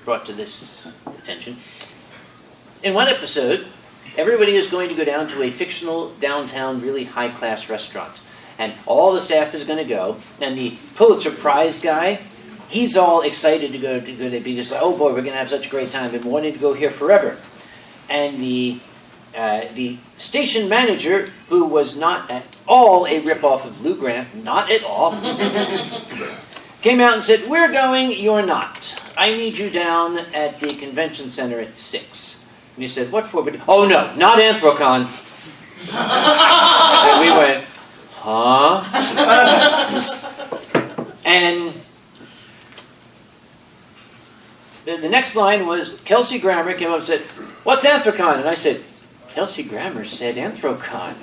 brought to this attention. In one episode, everybody is going to go down to a fictional downtown, really high-class restaurant. And all the staff is going to go. And the Pulitzer Prize guy, he's all excited to go to because, oh boy, we're going to have such a great time. I've been wanting to go here forever. And the station manager, who was not at all a ripoff of Lou Grant, not at all, came out and said, we're going, you're not. I need you down at the convention center at 6. And he said, what for? Oh no, not Anthrocon. And we went, huh? And the next line was, Kelsey Grammer came up and said, what's Anthrocon? And I said, Kelsey Grammer said Anthrocon.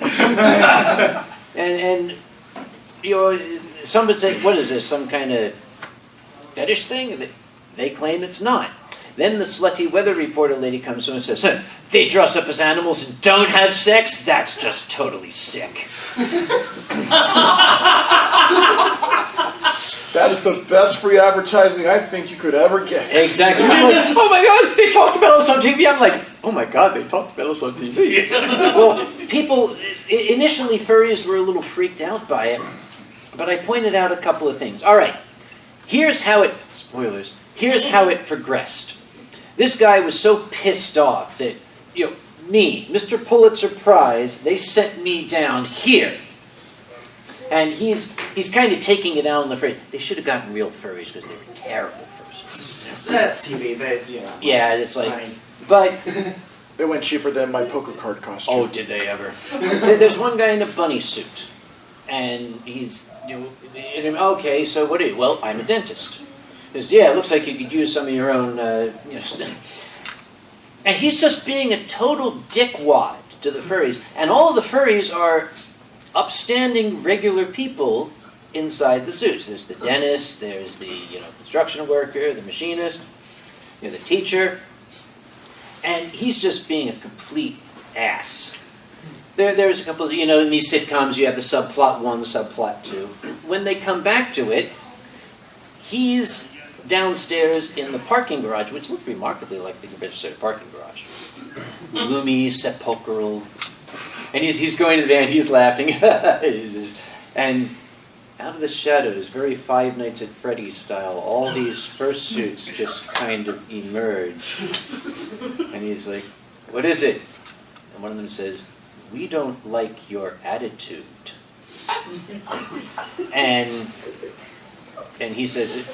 and you know, some would say, what is this, some kind of fetish thing? They claim it's not. Then the slutty weather reporter lady comes in and says, they dress up as animals and don't have sex? That's just totally sick. That's the best free advertising I think you could ever get. Exactly. Like, oh my God, they talked about us on TV. I'm like, oh my God, they talked about us on TV. Well, people, initially furries were a little freaked out by it, but I pointed out a couple of things. All right, here's how it, spoilers, here's how it progressed. This guy was so pissed off that, you know, me, Mr. Pulitzer Prize, they sent me down here. And he's kind of taking it out on the furry. They should have gotten real furries because they were terrible furries. That's TV. Yeah, it's like, but They went cheaper than my poker card costume. oh, did they ever? There's one guy in a bunny suit, and he's, you know, okay. So what are you? Well, I'm a dentist. He says, yeah, it looks like you could use some of your own, you know, stuff. And he's just being a total dickwad to the furries, and all of the furries are upstanding, regular people inside the suits. There's the dentist, there's the construction worker, the machinist, the teacher, and he's just being a complete ass. There's a couple of, in these sitcoms you have the subplot 1, subplot 2. When they come back to it, he's downstairs in the parking garage, which looked remarkably like the convention center parking garage. Gloomy, sepulchral. And he's going to the van, he's laughing. And out of the shadows, very Five Nights at Freddy's style, all these fursuits just kind of emerge. And he's like, what is it? And one of them says, we don't like your attitude. And he says,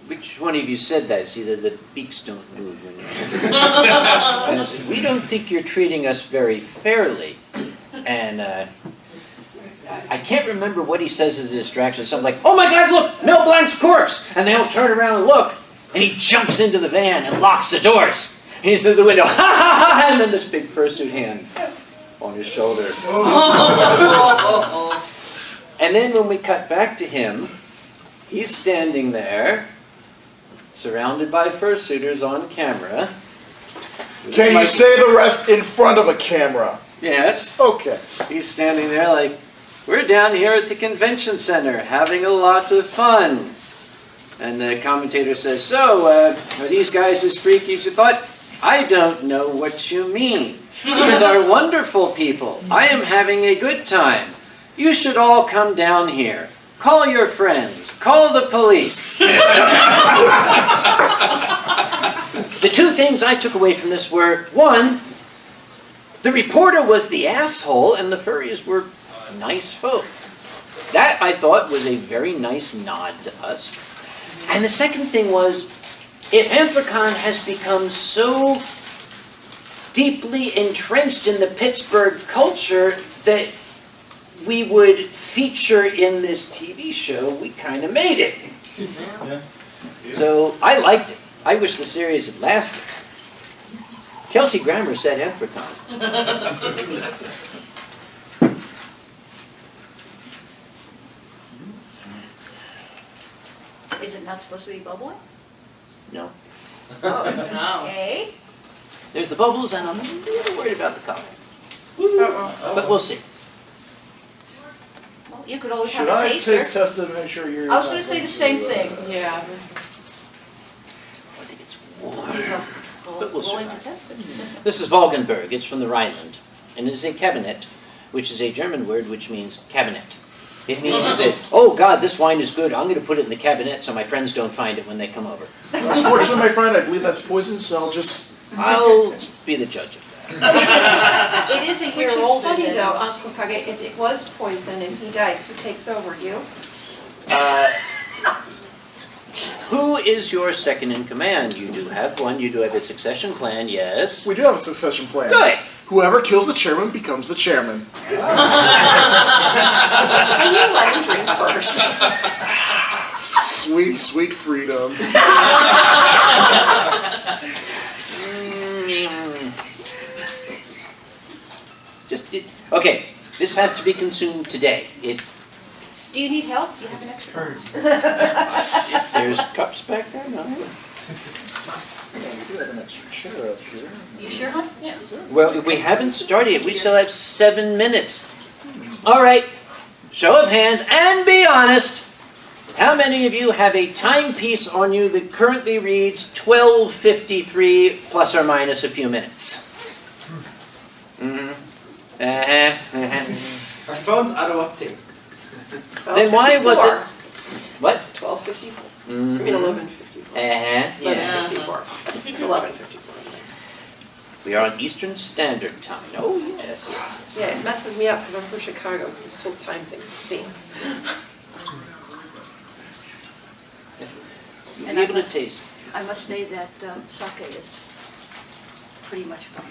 which one of you said that? See, the beaks don't move. And I said, we don't think you're treating us very fairly. And I can't remember what he says as a distraction. Something like, oh my God, look, Mel Blanc's corpse. And they all turn around and look. And he jumps into the van and locks the doors. And he's through the window, ha ha ha, and then this big fursuit hand on his shoulder. And then when we cut back to him, he's standing there, surrounded by fursuiters on camera. Can you say the rest in front of a camera? Yes. Okay. He's standing there like, we're down here at the convention center having a lot of fun. And the commentator says, so, are these guys as freaky as you thought? I don't know what you mean. These are wonderful people. I am having a good time. You should all come down here. Call your friends. Call the police. The two things I took away from this were, one, the reporter was the asshole and the furries were nice folk. That, I thought, was a very nice nod to us. And the second thing was, if Anthrocon has become so deeply entrenched in the Pittsburgh culture that we would feature in this TV show, we kind of made it. Yeah. So I liked it. I wish the series had lasted. Kelsey Grammer said Anthrocon. Is it not supposed to be bubbling? No. Oh, No. okay. There's the bubbles, and I'm a little worried about the color. Uh-oh. But we'll see. Well, you could always Should have a I taster. taste test it and make sure you're... I was going to say the same thing. Yeah. I think but we'll Going survive. to test it. This is Wolkenberg. It's from the Rhineland. And it is a cabinet, which is a German word which means cabinet. It means that, oh God, this wine is good. I'm going to put it in the cabinet so my friends don't find it when they come over. Unfortunately, my friend, I believe that's poison, so I'll be the judge of that. It is a year Which is older funny than though, most. Uncle Kage, if it was poison and he dies, who takes over, you? Who is your second in command? You do have one. You do have a succession plan, yes. we do have a succession plan. Good. Whoever kills the chairman becomes the chairman. And you let him drink first. Sweet, sweet freedom. Okay, this has to be consumed today. Do you need help? Do you have an extra? There's cups back there, no? We do have an extra chair up here. You sure, hon? Yeah. Well, we haven't started yet. We still have 7 minutes. All right, show of hands, and be honest. How many of you have a timepiece on you that currently reads 12:53 plus or minus a few minutes? My phone's auto-update. Then why was it? What? 12:54. I Mhm. mean 11:54. Yeah. 11:54. It's 11:54. We are on Eastern Standard Time. Oh, yes, yes. Yeah, it messes me up because I'm from Chicago, so it's still time things stinks. You'll be able to taste. I must say that sake is pretty much fun.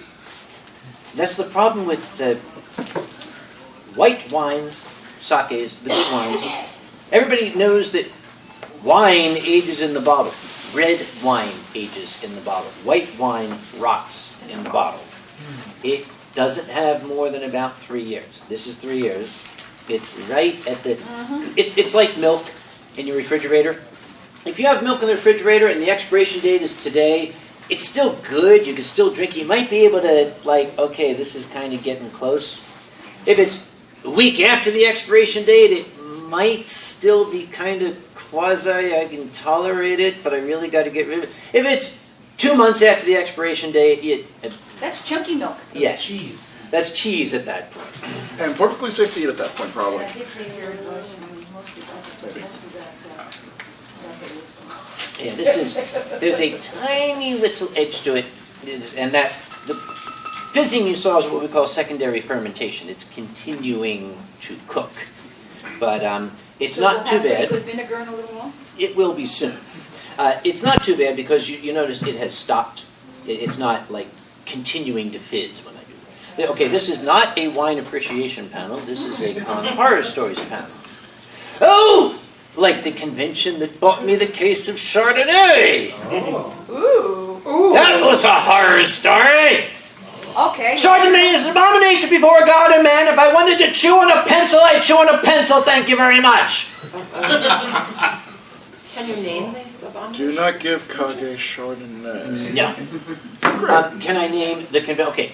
That's the problem with white wines, sakes, the good wines. Everybody knows that wine ages in the bottle. Red wine ages in the bottle. White wine rots in the bottle. It doesn't have more than about 3 years. This is 3 years. It's right at the... It's like milk in your refrigerator. If you have milk in the refrigerator and the expiration date is today, it's still good. You can still drink it. You might be able to, like, okay, this is kind of getting close. If it's a week after the expiration date, it might still be kind of quasi, I can tolerate it, but I really got to get rid of it. If it's 2 months after the expiration date, That's chunky milk. yes. cheese. That's cheese at that point. And perfectly safe to eat at that point, probably. Yeah, I did say here it was, I mean, most of that sake was Yeah, there's a tiny little edge to it, and that, the fizzing you saw is what we call secondary fermentation. It's continuing to cook. But it's not too We'll have bad. pretty good vinegar in a little while? It will be soon. It's not too bad because you notice it has stopped. It's not like continuing to fizz when I do that. Okay, this is not a wine appreciation panel. This is a horror stories panel. Oh! Like the convention that bought me the case of Chardonnay. Ooh. That was a horror story. Okay. Chardonnay is an abomination before God and man. If I wanted to chew on a pencil, I'd chew on a pencil. Thank you very much. Can you name these abominations? Do not give Kage Chardonnay. No. Can I name the convention? Okay.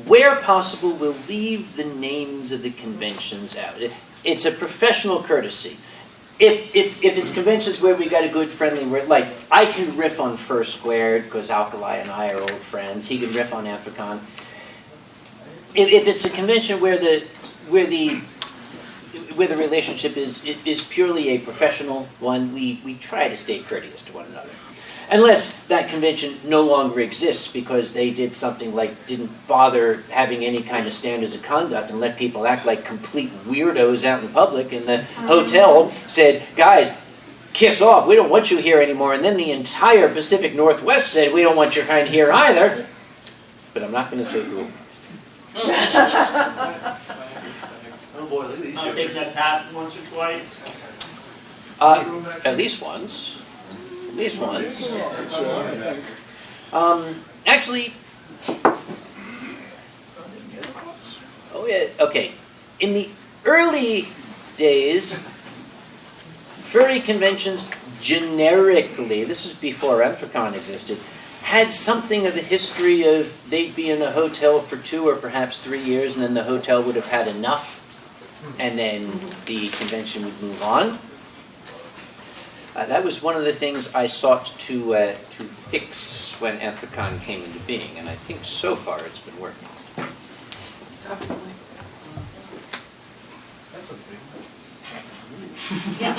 Where possible, we'll leave the names of the conventions out. It's a professional courtesy. If it's conventions where we got a good friendly word, like I can riff on First Squared because Alkali and I are old friends. He can riff on Africon. If it's a convention where the relationship is purely a professional one, we try to stay courteous to one another. Unless that convention no longer exists because they did something like didn't bother having any kind of standards of conduct and let people act like complete weirdos out in public, and the hotel said, guys, kiss off, we don't want you here anymore. And then the entire Pacific Northwest said, we don't want your kind here either. But I'm not going to say who. Oh boy, look at these I think jokers. that's happened once or twice. At least once. At least once. So, I think. Actually, oh yeah, okay. In the early days, furry conventions generically, this is before Anthrocon existed, had something of a history of they'd be in a hotel for 2 or perhaps 3 years, and then the hotel would have had enough, and then the convention would move on. That was one of the things I sought to fix when Anthrocon came into being, and I think so far it's been working. Definitely. That's something. Yeah.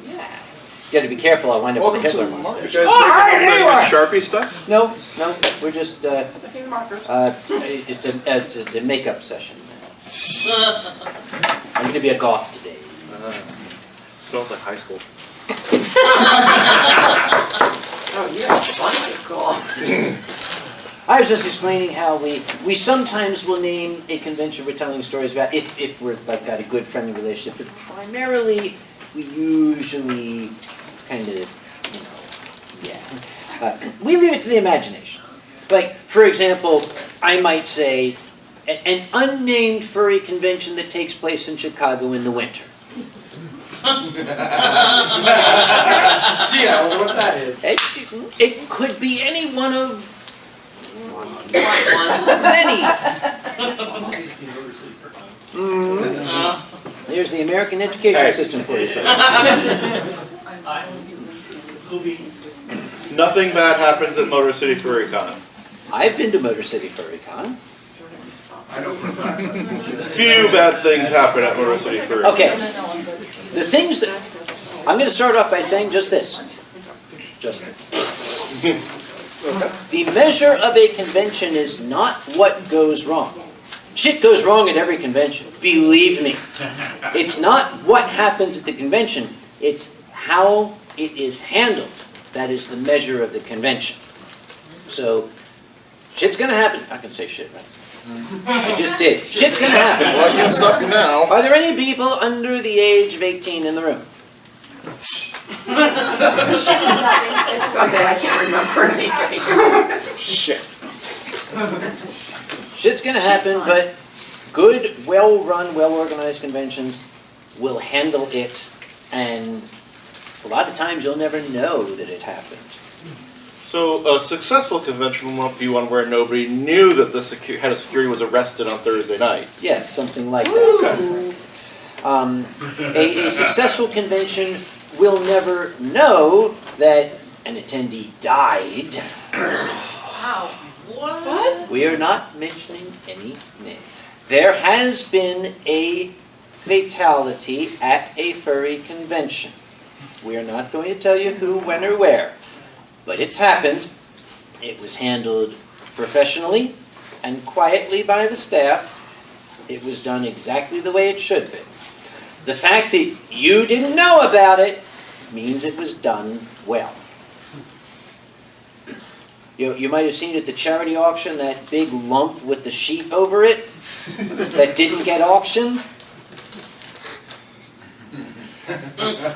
Yeah. You got to be careful. I'll wind up Welcome with to the the Hitler market. monster. You guys making all the Sharpie stuff? No, we're just Sniffing the markers. it's a makeup session. I'm going to be a goth today. Smells like high school. Oh, you have fun high school. I was just explaining how we sometimes will name a convention we're telling stories about if we're like got a good friendly relationship, but primarily we usually kind of, we leave it to the imagination. Like, for example, I might say an unnamed furry convention that takes place in Chicago in the winter. Gee, I wonder what that is. It could be any one of many. There's the American education system for you. Nothing bad happens at Motor City FurryCon. I've been to Motor City FurryCon. I know for a fact. Few bad things happen at Motor City FurryCon. Okay. The things that I'm going to start off by saying just this. Just this. The measure of a convention is not what goes wrong. Shit goes wrong at every convention. Believe me. It's not what happens at the convention. It's how it is handled. That is the measure of the convention. So, shit's going to happen. I can say shit, right? I just did. Shit's going to happen. Well, I can't stop you now. Are there any people under the age of 18 in the room? Shit is nothing. It's Sunday, I can't remember anything. Shit. Shit's going to happen, but good, well-run, well-organized conventions will handle it, and a lot of times you'll never know that it happened. So a successful convention won't be one where nobody knew that the head of security was arrested on Thursday night. Yes, something like that. A successful convention will never know that an attendee died. Wow. What? We are not mentioning any name. There has been a fatality at a furry convention. We are not going to tell you who, when, or where, but it's happened. It was handled professionally and quietly by the staff. It was done exactly the way it should be. The fact that you didn't know about it means it was done well. You might have seen at the charity auction that big lump with the sheet over it that didn't get auctioned.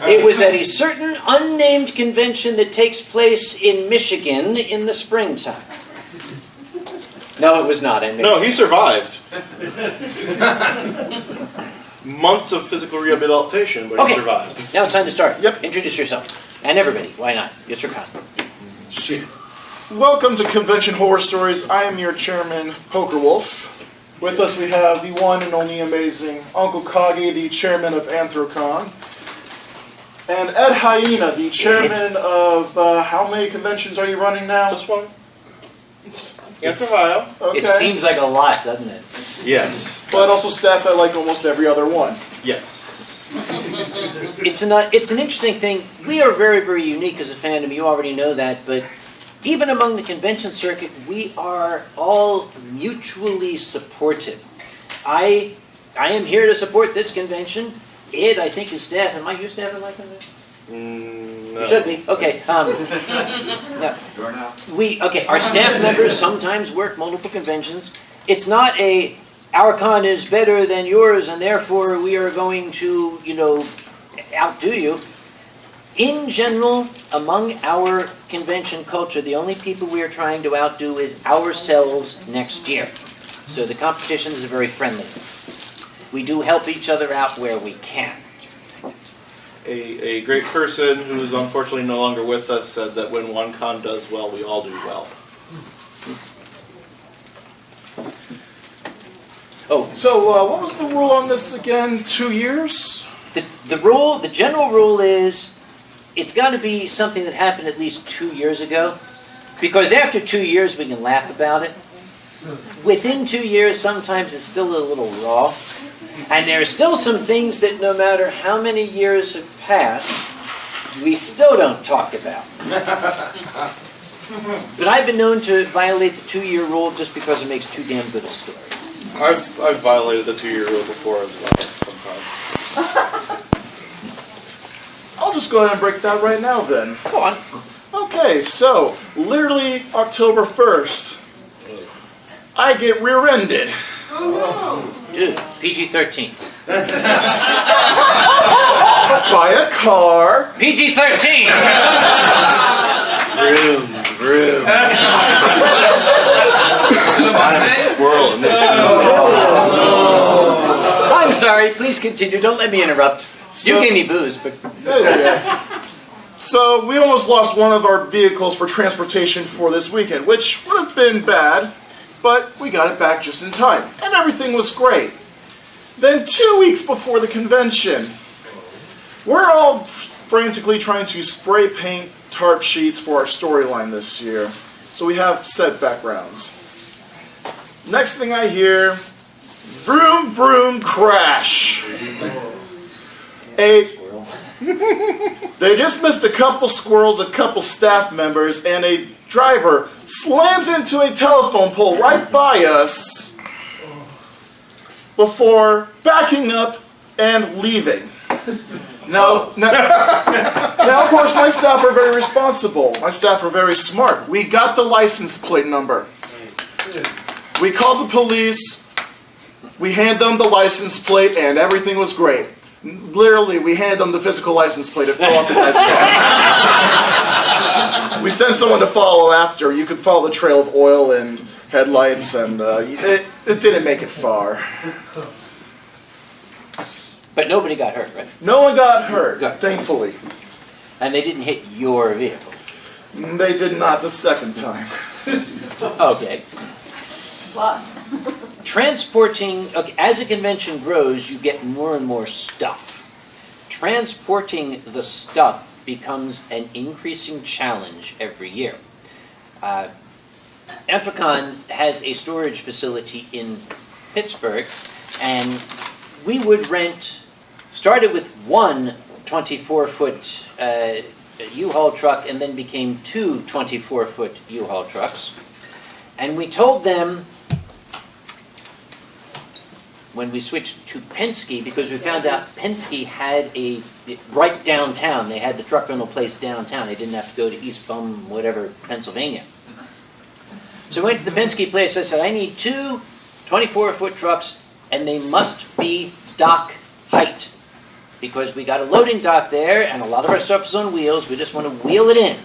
It was at a certain unnamed convention that takes place in Michigan in the springtime. No, it was not. No, he survived. Months of physical rehabilitation, but he survived. Now it's time to start. Yep. Introduce yourself. And everybody. Why not? It's your con. Shit. Welcome to Convention Horror Stories. I am your chairman, Poker Wolf. With us we have the one and only amazing Uncle Kage, the chairman of Anthrocon. And Ed Hyena, the chairman of, how many conventions are you running now? Just one. Anthrobio. Okay. It seems like a lot, doesn't it? Yes. But also staff at like almost every other one. Yes. It's an interesting thing. We are very, very unique as a fandom. You already know that, but even among the convention circuit, we are all mutually supportive. I am here to support this convention. Ed, I think, is staff. Am I your staff in my convention? No. You should be. Okay. No. You're now. Our staff members sometimes work multiple conventions. It's not our con is better than yours, and therefore we are going to, outdo you. In general, among our convention culture, the only people we are trying to outdo is ourselves next year. So the competition is very friendly. We do help each other out where we can. A great person who is unfortunately no longer with us said that when one con does well, we all do well. So, what was the rule on this again? 2 years? The general rule is, it's got to be something that happened at least 2 years ago, because after 2 years we can laugh about it. Within 2 years, sometimes it's still a little raw, and there are still some things that no matter how many years have passed, we still don't talk about. But I've been known to violate the 2-year rule just because it makes too damn good a story. I've violated the 2-year rule before as well, sometimes. I'll just go ahead and break that right now then. Go on. Okay, so, literally October 1st, I get rear-ended. Dude, PG-13. By a car. PG-13! Vroom. Squirrel in this. I'm sorry, please continue. Don't let me interrupt. You gave me booze, but... So, we almost lost one of our vehicles for transportation for this weekend, which would have been bad, but we got it back just in time, and everything was great. Then 2 weeks before the convention, we're all frantically trying to spray paint tarp sheets for our storyline this year, so we have set backgrounds. Next thing I hear, vroom vroom crash. They just missed a couple squirrels, a couple staff members, and a driver slams into a telephone pole right by us before backing up and leaving. Now, of course, my staff are very responsible. My staff are very smart. We got the license plate number. We called the police. We handed them the license plate, and everything was great. Literally, we handed them the physical license plate. It fell off the guy's car. We sent someone to follow after. You could follow the trail of oil and headlights, and it didn't make it far. But nobody got hurt, right? No one got hurt, Good. thankfully. And they didn't hit your vehicle. They did not the second time. Okay. What? Transporting, okay, as a convention grows, you get more and more stuff. Transporting the stuff becomes an increasing challenge every year. Amphicon has a storage facility in Pittsburgh, and we would started with one 24-foot U-Haul truck and then became two 24-foot U-Haul trucks. And we told them, when we switched to Penske, because we found out Penske had right downtown, they had the truck rental place downtown. They didn't have to go to East Bum, whatever, Pennsylvania. So we went to the Penske place. I said, I need two 24-foot trucks, and they must be dock height, because we got a loading dock there, and a lot of our stuff is on wheels. We just want to wheel it in.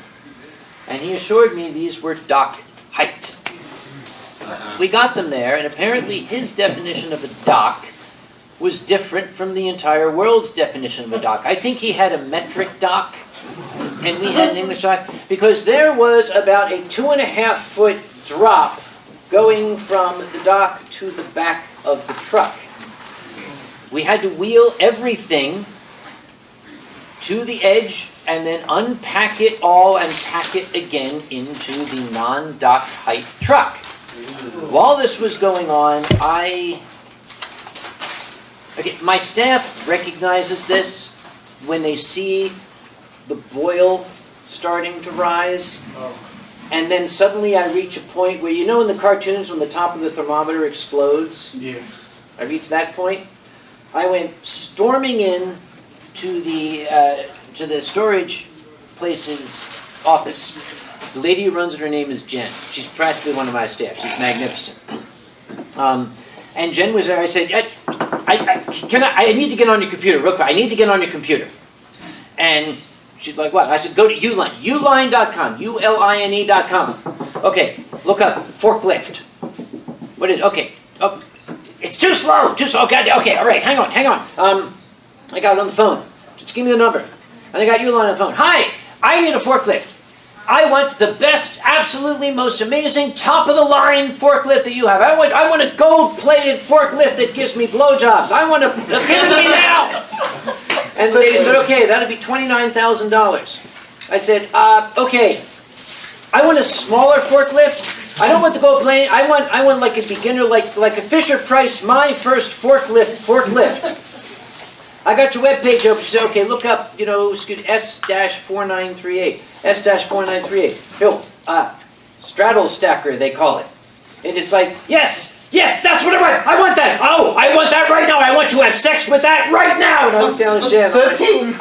And he assured me these were dock height. We got them there, and apparently his definition of a dock was different from the entire world's definition of a dock. I think he had a metric dock, and we had an English dock, because there was about a 2.5-foot drop going from the dock to the back of the truck. We had to wheel everything to the edge and then unpack it all and pack it again into the non-dock height truck. While this was going on, my staff recognizes this when they see the boil starting to rise. And then suddenly I reach a point where, you know in the cartoons when the top of the thermometer explodes? Yeah. I reached that point. I went storming in to the storage place's office. The lady who runs it, her name is Jen. She's practically one of my staff. She's magnificent. And Jen was there. I said, I need to get on your computer real quick. I need to get on your computer. And she's like, what? I said, go to Uline. Uline.com. Uline.com. Okay, look up forklift. Okay. Oh, it's too slow. Okay, all right, hang on. I got it on the phone. Just give me the number. And I got Uline on the phone. Hi, I need a forklift. I want the best, absolutely most amazing, top-of-the-line forklift that you have. I want a gold-plated forklift that gives me blowjobs. Give it to me now! And they said, okay, that'll be $29,000. I said, okay, I want a smaller forklift. I don't want to go plain. I want like a beginner, like a Fisher Price, my first forklift. I got your webpage open. She said, okay, look up, S-4938. S-4938. Yo, straddle stacker, they call it. And it's like, yes, that's what I want. I want that. Oh, I want that right now. I want to have sex with that right now. And I looked down at Jen. 13.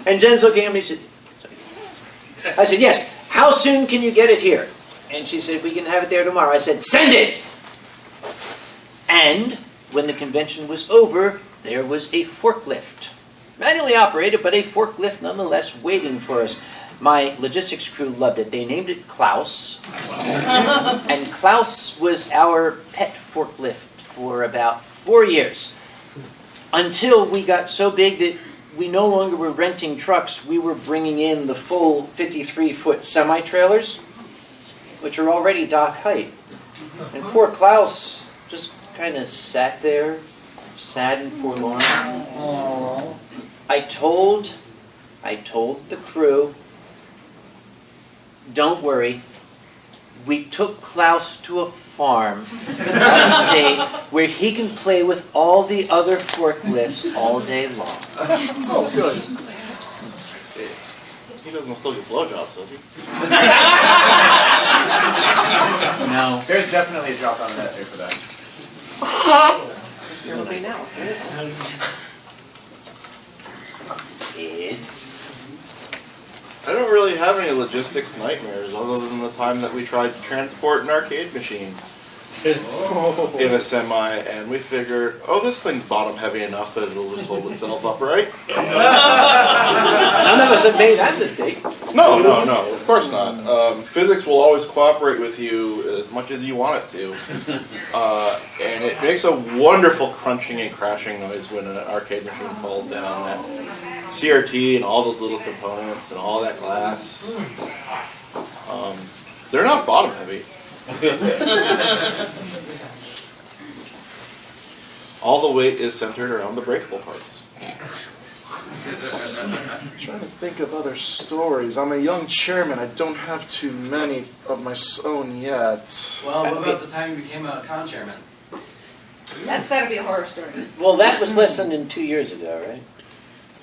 And Jen's looking at me. She said, I said, yes. How soon can you get it here? And she said, we can have it there tomorrow. I said, send it. And when the convention was over, there was a forklift. Manually operated, but a forklift nonetheless waiting for us. My logistics crew loved it. They named it Klaus. And Klaus was our pet forklift for about 4 years. Until we got so big that we no longer were renting trucks. We were bringing in the full 53-foot semi-trailers, which are already dock height. And poor Klaus just kind of sat there, sad and forlorn. Aww. I told the crew, don't worry, we took Klaus to a farm upstate where he can play with all the other forklifts all day long. Oh, good. He doesn't still get blowjobs, does he? No. There's definitely a drop on that there for that. There will be now. I don't really have any logistics nightmares other than the time that we tried to transport an arcade machine in a semi, and we figured, oh, this thing's bottom heavy enough that it'll just hold itself upright. None of us have made that mistake. No, of course not. Physics will always cooperate with you as much as you want it to. And it makes a wonderful crunching and crashing noise when an arcade machine falls down. That CRT and all those little components and all that glass. They're not bottom heavy. All the weight is centered around the breakable parts. I'm trying to think of other stories. I'm a young chairman. I don't have too many of my own yet. Well, what about the time you became a con chairman? That's got to be a horror story. Well, that was less than 2 years ago, right?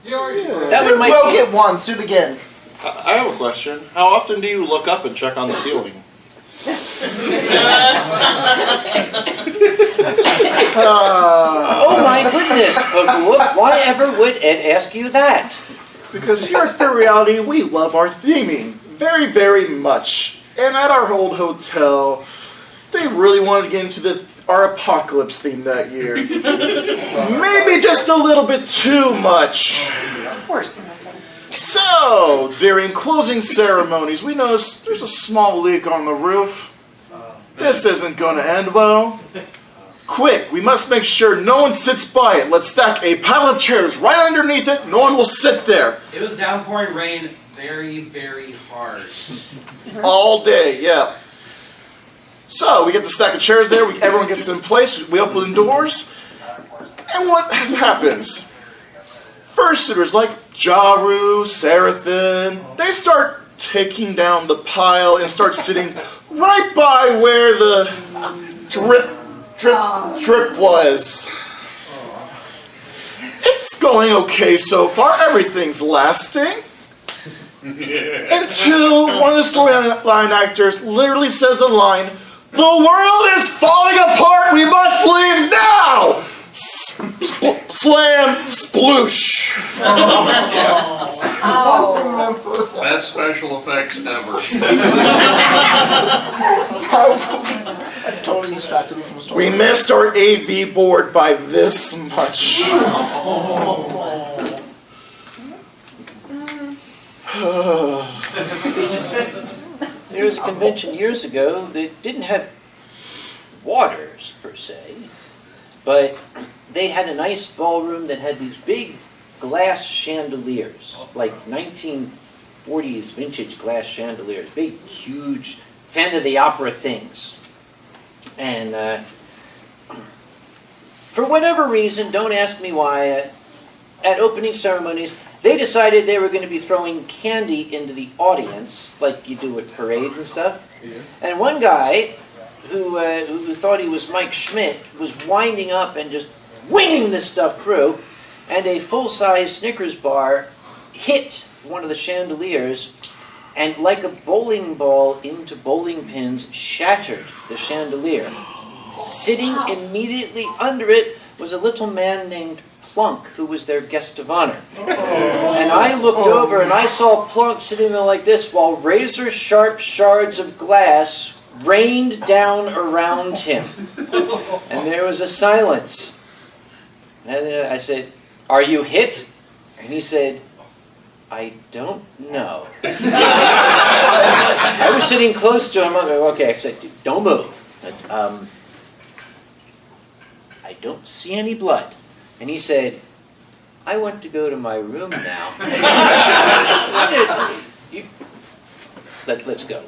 Yeah. That one might Broke be. it once, do it again. I have a question. How often do you look up and check on the ceiling? Oh my goodness, Pokewhoop, why ever would Ed ask you that? Because here at Third Reality, we love our theming very, very much. And at our old hotel, they really wanted to get into our apocalypse theme that year. Maybe just a little bit too much. Of course. So, during closing ceremonies, we noticed there's a small leak on the roof. This isn't going to end well. Quick, we must make sure no one sits by it. Let's stack a pile of chairs right underneath it. No one will sit there. It was downpouring rain very, very hard. All day, yeah. So, we get the stack of chairs there. Everyone gets in place. We open the doors. And what happens? First, sitters like Jaru, Sarathan, they start taking down the pile and start sitting right by where the drip was. It's going okay so far. Everything's lasting. Until one of the storyline actors literally says the line, "The world is falling apart. We must leave now." Slam, sploosh. Oh. Best special effects ever. I totally distracted me from the story. We missed our AV board by this much. There was a convention years ago that didn't have waters per se, but they had a nice ballroom that had these big glass chandeliers, like 1940s vintage glass chandeliers, big, huge, fan of the opera things. And for whatever reason, don't ask me why, at opening ceremonies, they decided they were going to be throwing candy into the audience, like you do at parades and stuff. Yeah. And one guy who thought he was Mike Schmidt was winding up and just winging this stuff through, and a full-size Snickers bar hit one of the chandeliers, and like a bowling ball into bowling pins, shattered the chandelier. Sitting immediately under it was a little man named Plunk, who was their guest of honor. And I looked over and I saw Plunk sitting there like this while razor-sharp shards of glass rained down around him. And there was a silence. And I said, "Are you hit?" And he said, "I don't know." I was sitting close to him. I go, "Okay," I said, "Don't move. But, I don't see any blood." And he said, "I want to go to my room now." Let's go.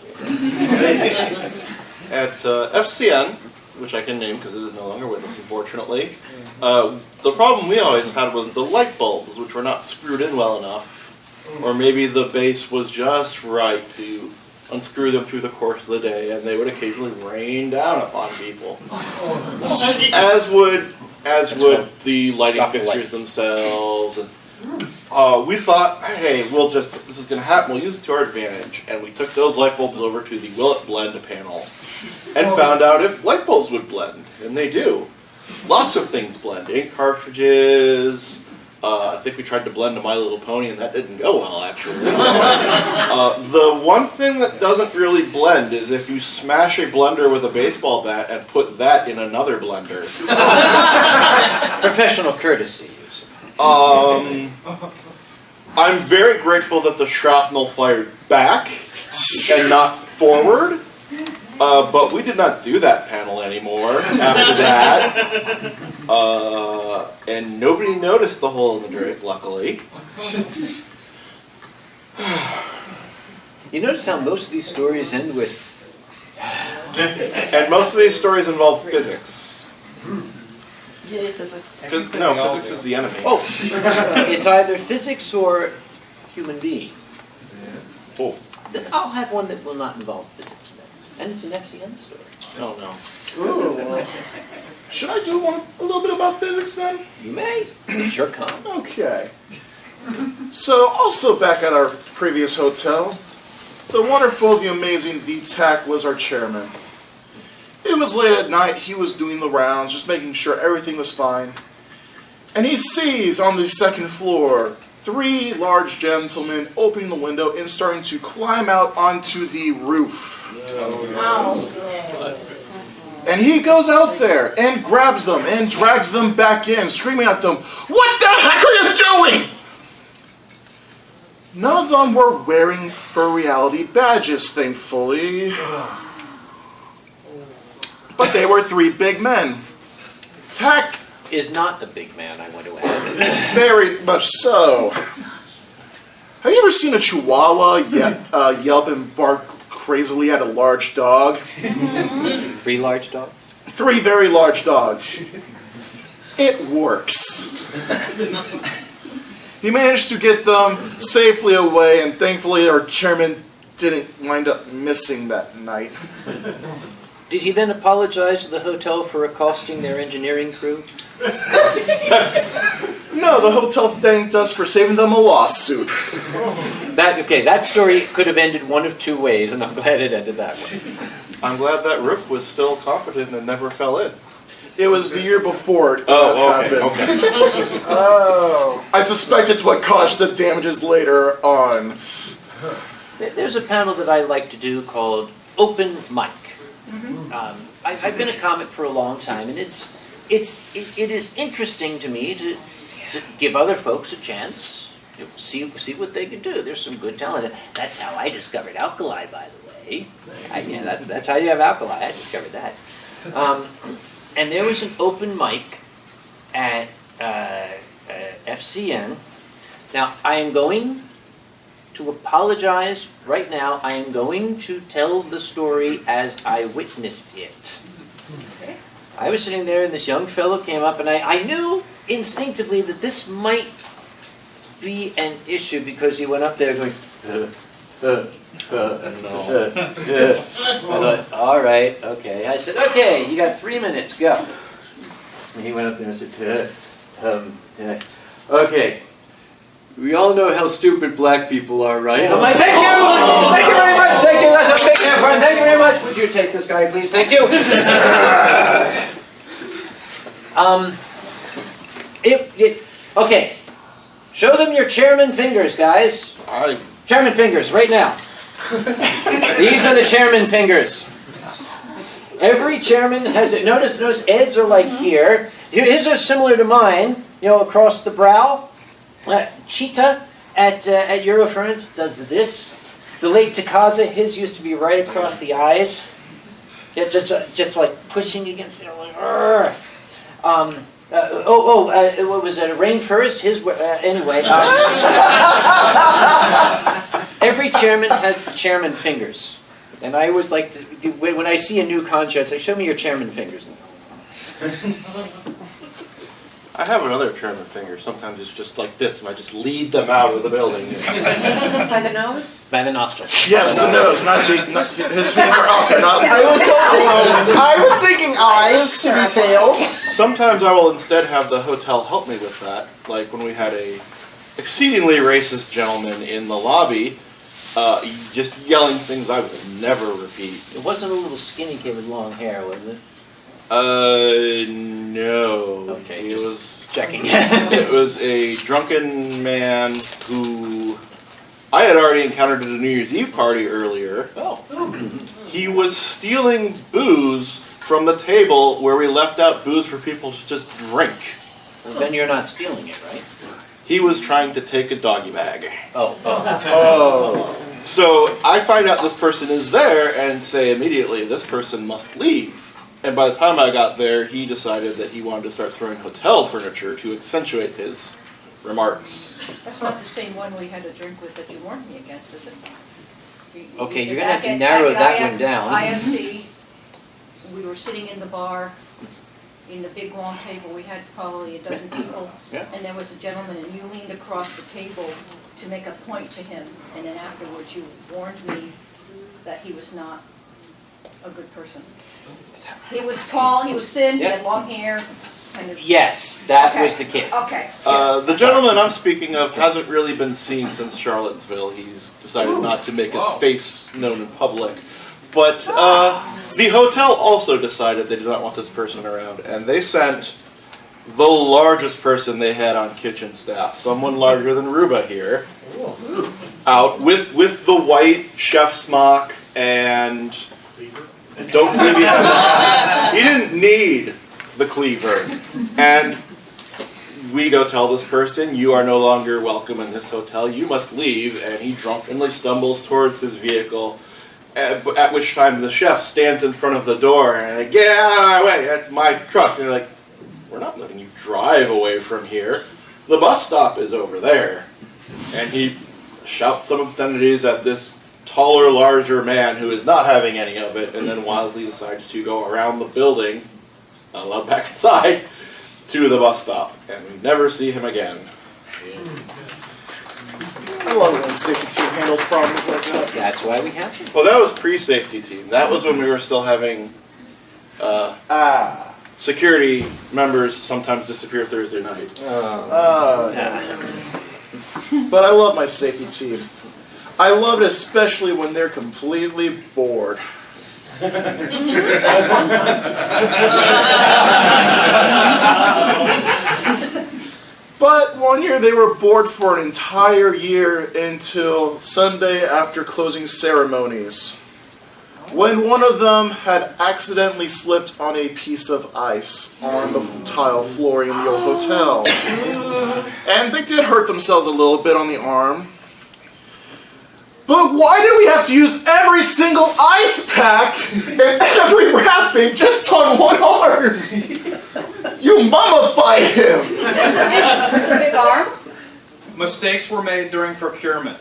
At FCN, which I can name because it is no longer with us, unfortunately, the problem we always had was the light bulbs, which were not screwed in well enough, or maybe the base was just right to unscrew them through the course of the day, and they would occasionally rain down upon people. As would the lighting fixtures themselves. And we thought, hey, if this is going to happen, we'll use it to our advantage. And we took those light bulbs over to the Will It Blend panel and found out if light bulbs would blend. And they do. Lots of things blend. Ink cartridges. I think we tried to blend a My Little Pony, and that didn't go well, actually. The one thing that doesn't really blend is if you smash a blender with a baseball bat and put that in another blender. Professional courtesy. I'm very grateful that the shrapnel fired back and not forward. But we did not do that panel anymore after that. And nobody noticed the hole in the drape, luckily. You notice how most of these stories end with... And most of these stories involve physics. Yay, physics. Physics is the enemy. Oh, it's either physics or human being. Oh. Then I'll have one that will not involve physics next. And it's an FCN story. Oh, no. Ooh. Should I do a little bit about physics then? You may. Sure come. Okay. So, also back at our previous hotel, the wonderful, the amazing VTAC was our chairman. It was late at night, he was doing the rounds, just making sure everything was fine. And he sees on the second floor 3 large gentlemen opening the window and starting to climb out onto the roof. And he goes out there and grabs them and drags them back in, screaming at them, "What the heck are you doing?" None of them were wearing for reality badges, thankfully. But they were 3 big men. Tack Is not a big man, I want to add. very much so. Have you ever seen a Chihuahua yelp and bark crazily at a large dog? 3 large dogs? 3 very large dogs. It works. He managed to get them safely away, and thankfully our chairman didn't wind up missing that night. Did he then apologize to the hotel for accosting their engineering crew? No, the hotel thanked us for saving them a lawsuit. That story could have ended one of 2 ways, and I'm glad it ended that way. I'm glad that roof was still competent and never fell in. It was the year before it happened. Okay. Oh. I suspect it's what caused the damages later on. There's a panel that I like to do called Open Mic. I've been a comic for a long time, and it is interesting to me to give other folks a chance, see what they can do. There's some good talent. That's how I discovered Alkali, by the way. That's how you have Alkali. I discovered that. And there was an open mic at FCN. Now, I am going to apologize right now. I am going to tell the story as I witnessed it. I was sitting there, and this young fellow came up, and I knew instinctively that this might be an issue because he went up there going, I thought, all right, okay. I said, okay, you got 3 minutes, go. And he went up there and said, okay. We all know how stupid black people are, right? I'm like, thank you! Thank you very much! Thank you! That's what I'm taking that for. Thank you very much! Would you take this guy, please? Thank you! Okay. Show them your chairman fingers, guys. Chairman fingers, right now. These are the chairman fingers. Every chairman has it. Notice Ed's are like here. His are similar to mine, across the brow. Cheetah at Eurofurence does this. The late Takaza, his used to be right across the eyes. Yeah, just like pushing against it. Like, what was it? Rain first. His anyway. Every chairman has the chairman fingers, and I always like to when I see a new concha, I say, "Show me your chairman fingers." I have another chairman finger. Sometimes it's just like this, and I just lead them out of the building. By the nose? By the nostrils. Yes, the nose, not his finger out there. Not. I was thinking eyes to be failed. Sometimes I will instead have the hotel help me with that. Like when we had a exceedingly racist gentleman in the lobby, just yelling things I would never repeat. It wasn't a little skinny kid with long hair, was it? No. Okay, It just was checking. It was a drunken man who I had already encountered at a New Year's Eve party earlier. Oh. He was stealing booze from the table where we left out booze for people to just drink. Well, then you're not stealing it, right? He was trying to take a doggy bag. Oh. So I find out this person is there and say immediately, this person must leave. And by the time I got there, he decided that he wanted to start throwing hotel furniture to accentuate his remarks. That's not the same one we had a drink with that you warned me against, is it? Okay, you're going to have to narrow that one down. IFC, we were sitting in the bar, in the big long table, we had probably a dozen people, Yeah. and there was a gentleman, and you leaned across the table to make a point to him, and then afterwards you warned me that he was not a good person. He was tall, he was thin, he had long hair. Kind of. Yes, that Okay. was the kid. Okay. The gentleman I'm speaking of hasn't really been seen since Charlottesville. He's decided not to make his face known in public. But the hotel also decided they did not want this person around, and they sent the largest person they had on kitchen staff, someone larger than Ruba here, out with the white chef smock and don't believe he didn't need the cleaver. And we go tell this person, you are no longer welcome in this hotel, you must leave, and he drunkenly stumbles towards his vehicle, at which time the chef stands in front of the door and like, get out of my way, that's my truck. And they're like, we're not letting you drive away from here. The bus stop is over there. And he shouts some obscenities at this taller, larger man who is not having any of it, and then wisely decides to go around the building, not allowed back inside, to the bus stop. And we never see him again. I love it when safety team handles problems like that. That's why we have to. Well, that was pre-safety team. That was when we were still having security members sometimes disappear Thursday night. But I love my safety team. I love it especially when they're completely bored. But one year they were bored for an entire year until Sunday after closing ceremonies, when one of them had accidentally slipped on a piece of ice on the tile flooring in the old hotel. And they did hurt themselves a little bit on the arm. But why did we have to use every single ice pack and every wrapping just on one arm? You mummified him! It's a big arm? Mistakes were made during procurement.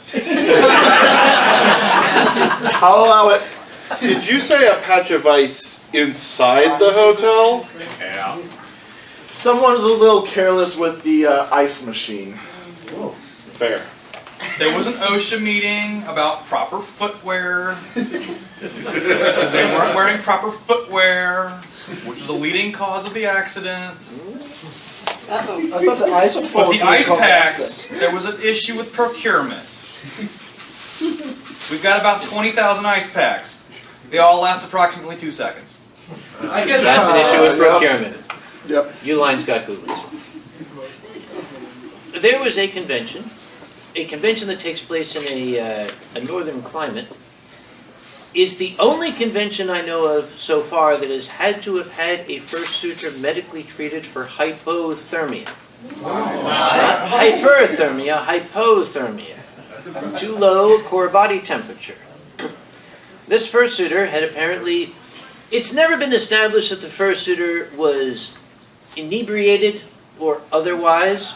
I'll allow it. Did you say a patch of ice inside the hotel? Yeah. Someone was a little careless with the ice machine. Fair. There was an OSHA meeting about proper footwear. Because they weren't wearing proper footwear, which was a leading cause of the accident. Uh-oh. I thought the ice was But the ice packs, there was an issue with procurement. We've got about 20,000 ice packs. They all last approximately 2 seconds. I guess That's an issue with procurement. Yep. Uline's got good ones. There was a convention that takes place in a northern climate. Is the only convention I know of so far that has had to have had a fursuiter medically treated for hypothermia. Not hyperthermia, hypothermia. Too low core body temperature. This fursuiter had apparently, it's never been established that the fursuiter was inebriated or otherwise,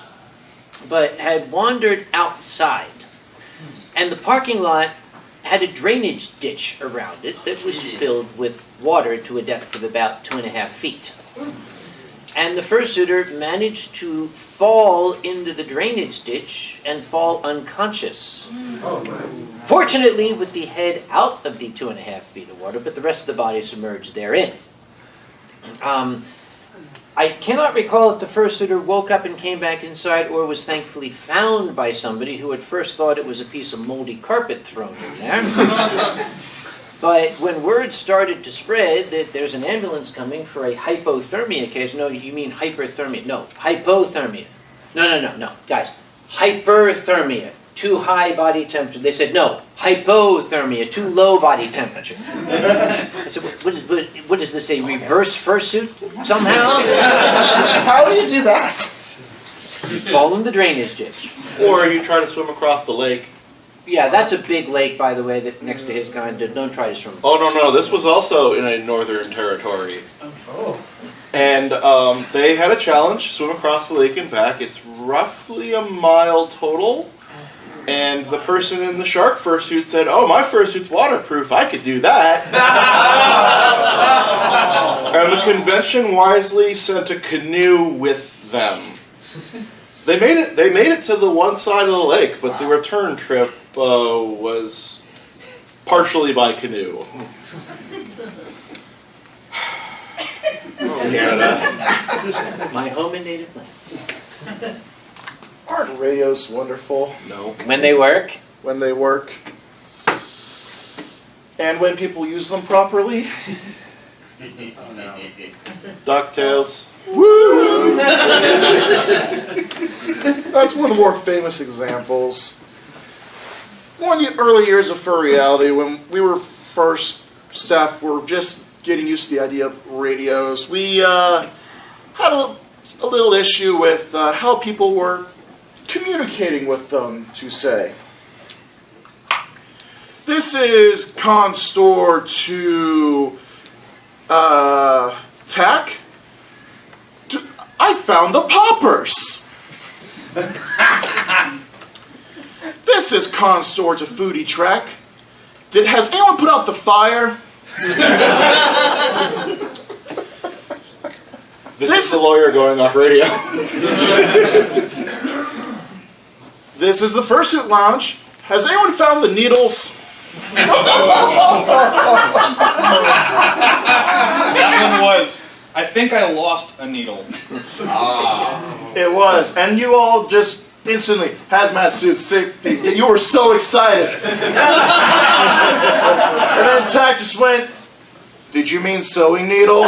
but had wandered outside. And the parking lot had a drainage ditch around it that was filled with water to a depth of about 2.5 feet. And the fursuiter managed to fall into the drainage ditch and fall unconscious. Fortunately, with the head out of the 2.5 feet of water, but the rest of the body submerged therein. I cannot recall if the fursuiter woke up and came back inside or was thankfully found by somebody who at first thought it was a piece of moldy carpet thrown in there. But when word started to spread that there's an ambulance coming for a hypothermia case, no, you mean hyperthermia. No, hypothermia. No, guys. Hyperthermia, too high body temperature. They said, no, hypothermia, too low body temperature. I said, what does this say, reverse fursuit somehow? How do you do that? You fall in the drainage ditch. Or you try to swim across the lake. Yeah, that's a big lake, by the way, that next to his kind. Don't try to swim. Oh, no, this was also in a northern territory. Oh. And they had a challenge, swim across the lake and back. It's roughly a mile total. And the person in the shark fursuit said, oh, my fursuit's waterproof, I could do that. And the convention wisely sent a canoe with them. They made it to the one side of the lake, but the return trip was partially by canoe. Canada. My home and native land. Aren't radios wonderful? No. When they work. When they work. And when people use them properly. Oh no. DuckTales. Woo! That's one of the more famous examples. One of the early years of Fur Reality, when we were first staff, were just getting used to the idea of radios. We had a little issue with how people were communicating with them, to say. This is Constore to TAC. I found the poppers. This is Constore to Foodie Track. Has anyone put out the fire? This is the lawyer going off radio. This is the Fursuit Lounge. Has anyone found the needles? That one was, I think I lost a needle. It was, and you all just instantly, hazmat suits, safety, you were so excited. And then Tack just went, did you mean sewing needle?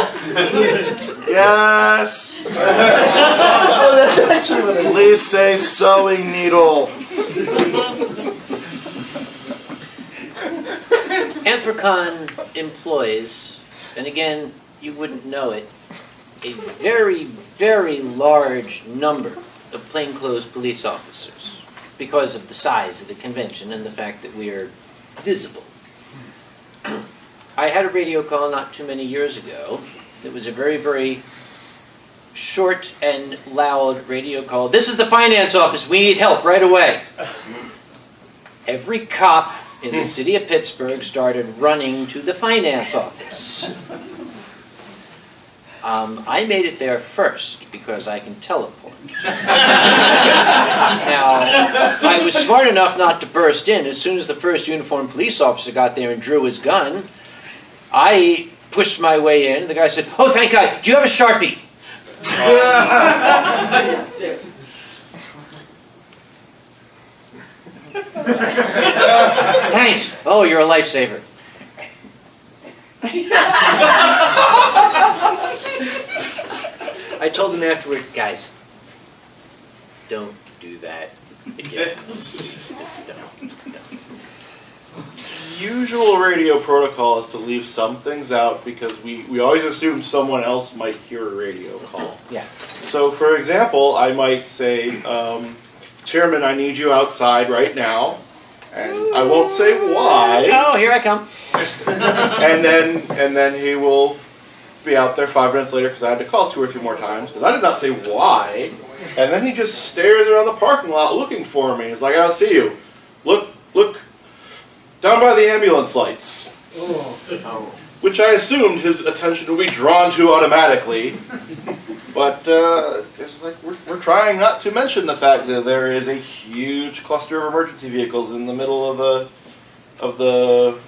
Yes. Oh, that's actually what it is. Please say sewing needle. Anthrocon employs, and again, you wouldn't know it, a very, very large number of plainclothes police officers because of the size of the convention and the fact that we are visible. I had a radio call not too many years ago. It was a very, very short and loud radio call. This is the finance office. We need help right away. Every cop in the city of Pittsburgh started running to the finance office. I made it there first because I can teleport. Now, I was smart enough not to burst in. As soon as the first uniformed police officer got there and drew his gun, I pushed my way in. The guy said, "Oh, thank God, do you have a Sharpie?" Thanks. Oh, you're a lifesaver. I told them afterward, guys, don't do that again. Don't. Usual radio protocol is to leave some things out because we always assume someone else might hear a radio call. Yeah. So, for example, I might say, Chairman, I need you outside right now. And I won't say why. Oh, here I come. and then he will be out there 5 minutes later because I had to call 2 or 3 more times because I did not say why. And then he just stares around the parking lot looking for me. He's like, "I don't see you. Look, down by the ambulance lights." Which I assumed his attention would be drawn to automatically. But it's like we're trying not to mention the fact that there is a huge cluster of emergency vehicles in the middle of the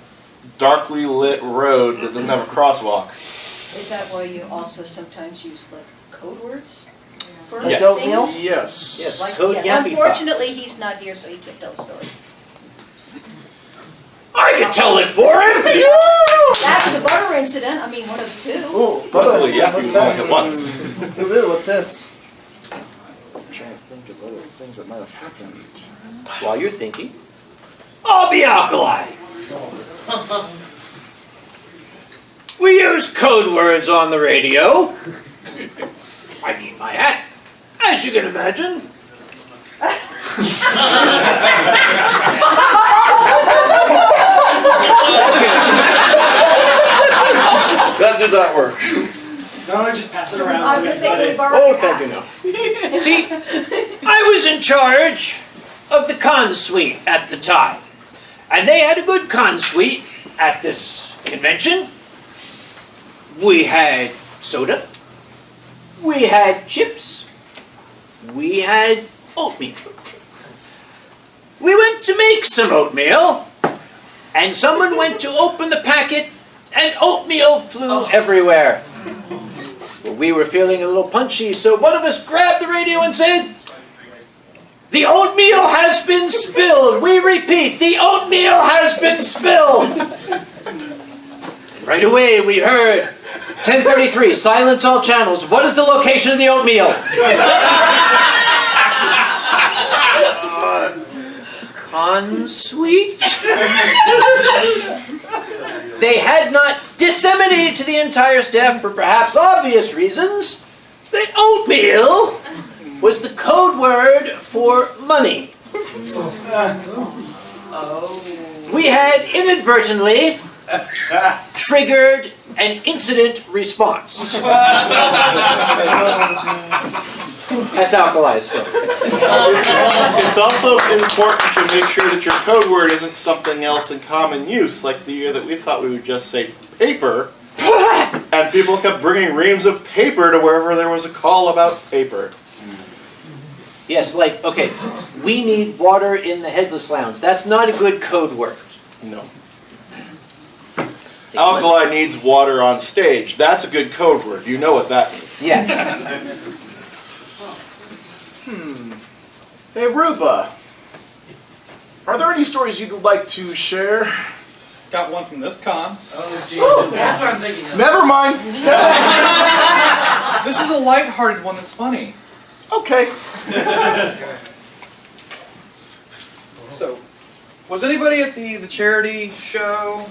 darkly lit road that doesn't have a crosswalk. Is that why you also sometimes use like code words for Yes. things? Yes. Yes. Like, Code yeah, Yappy unfortunately, Fox. he's not here, so he can't tell the story. I can tell it for him! That's the butter incident. I mean, one of the two. Ooh, Luckily, yeah, what's we that? walk at once. What's this? I'm trying to think of other things that might have happened. While you're thinking, I'll be Alkali. We use code words on the radio. I need my hat, as you can imagine. That did not work. No, just pass it around. I to was just thinking everybody. borrow Oh, your thank hat. you, no. See, I was in charge of the con suite at the time. And they had a good con suite at this convention. We had soda. We had chips. We had oatmeal. We went to make some oatmeal, and someone went to open the packet, and oatmeal flew everywhere. Well, we were feeling a little punchy, so one of us grabbed the radio and said, "The oatmeal has been spilled. We repeat, the oatmeal has been spilled." Right away, we heard 1033, silence all channels. What is the location of the oatmeal? Con suite? They had not disseminated to the entire staff for perhaps obvious reasons that oatmeal was the code word for money. We had inadvertently triggered an incident response. That's Alkali stuff. It's also important to make sure that your code word isn't something else in common use, like the year that we thought we would just say paper, and people kept bringing reams of paper to wherever there was a call about paper. Yes, like, okay, we need water in the Headless Lounge. That's not a good code word. No. Alkali needs water on stage. That's a good code word. You know what that means. Yes. Hey, Ruba. Are there any stories you'd like to share? Got one from this con. Oh, Jesus. That's what I'm thinking of. Never mind. This is a lighthearted one that's funny. Okay. So, was anybody at the charity show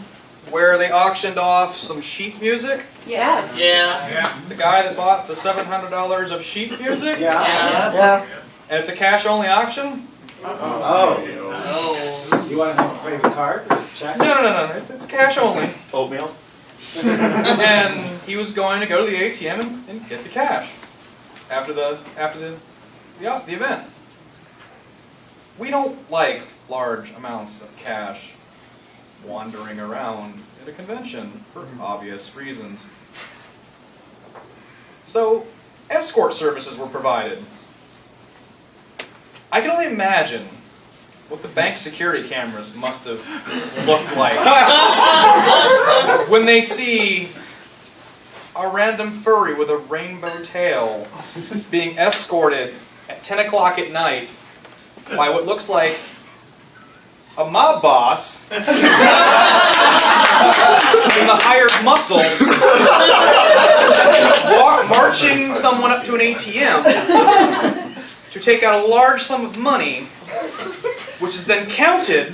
where they auctioned off some sheet music? Yes. Yeah. The guy that bought the $700 of sheet music? Yeah. And it's a cash-only auction? Oh. You want to pay with card? Check? No. It's cash only. Oatmeal? And he was going to go to the ATM and get the cash after the event. We don't like large amounts of cash wandering around at a convention for obvious reasons. So, escort services were provided. I can only imagine what the bank security cameras must have looked like when they see a random furry with a rainbow tail being escorted at 10 o'clock at night by what looks like a mob boss in the hired muscle marching someone up to an ATM to take out a large sum of money, which is then counted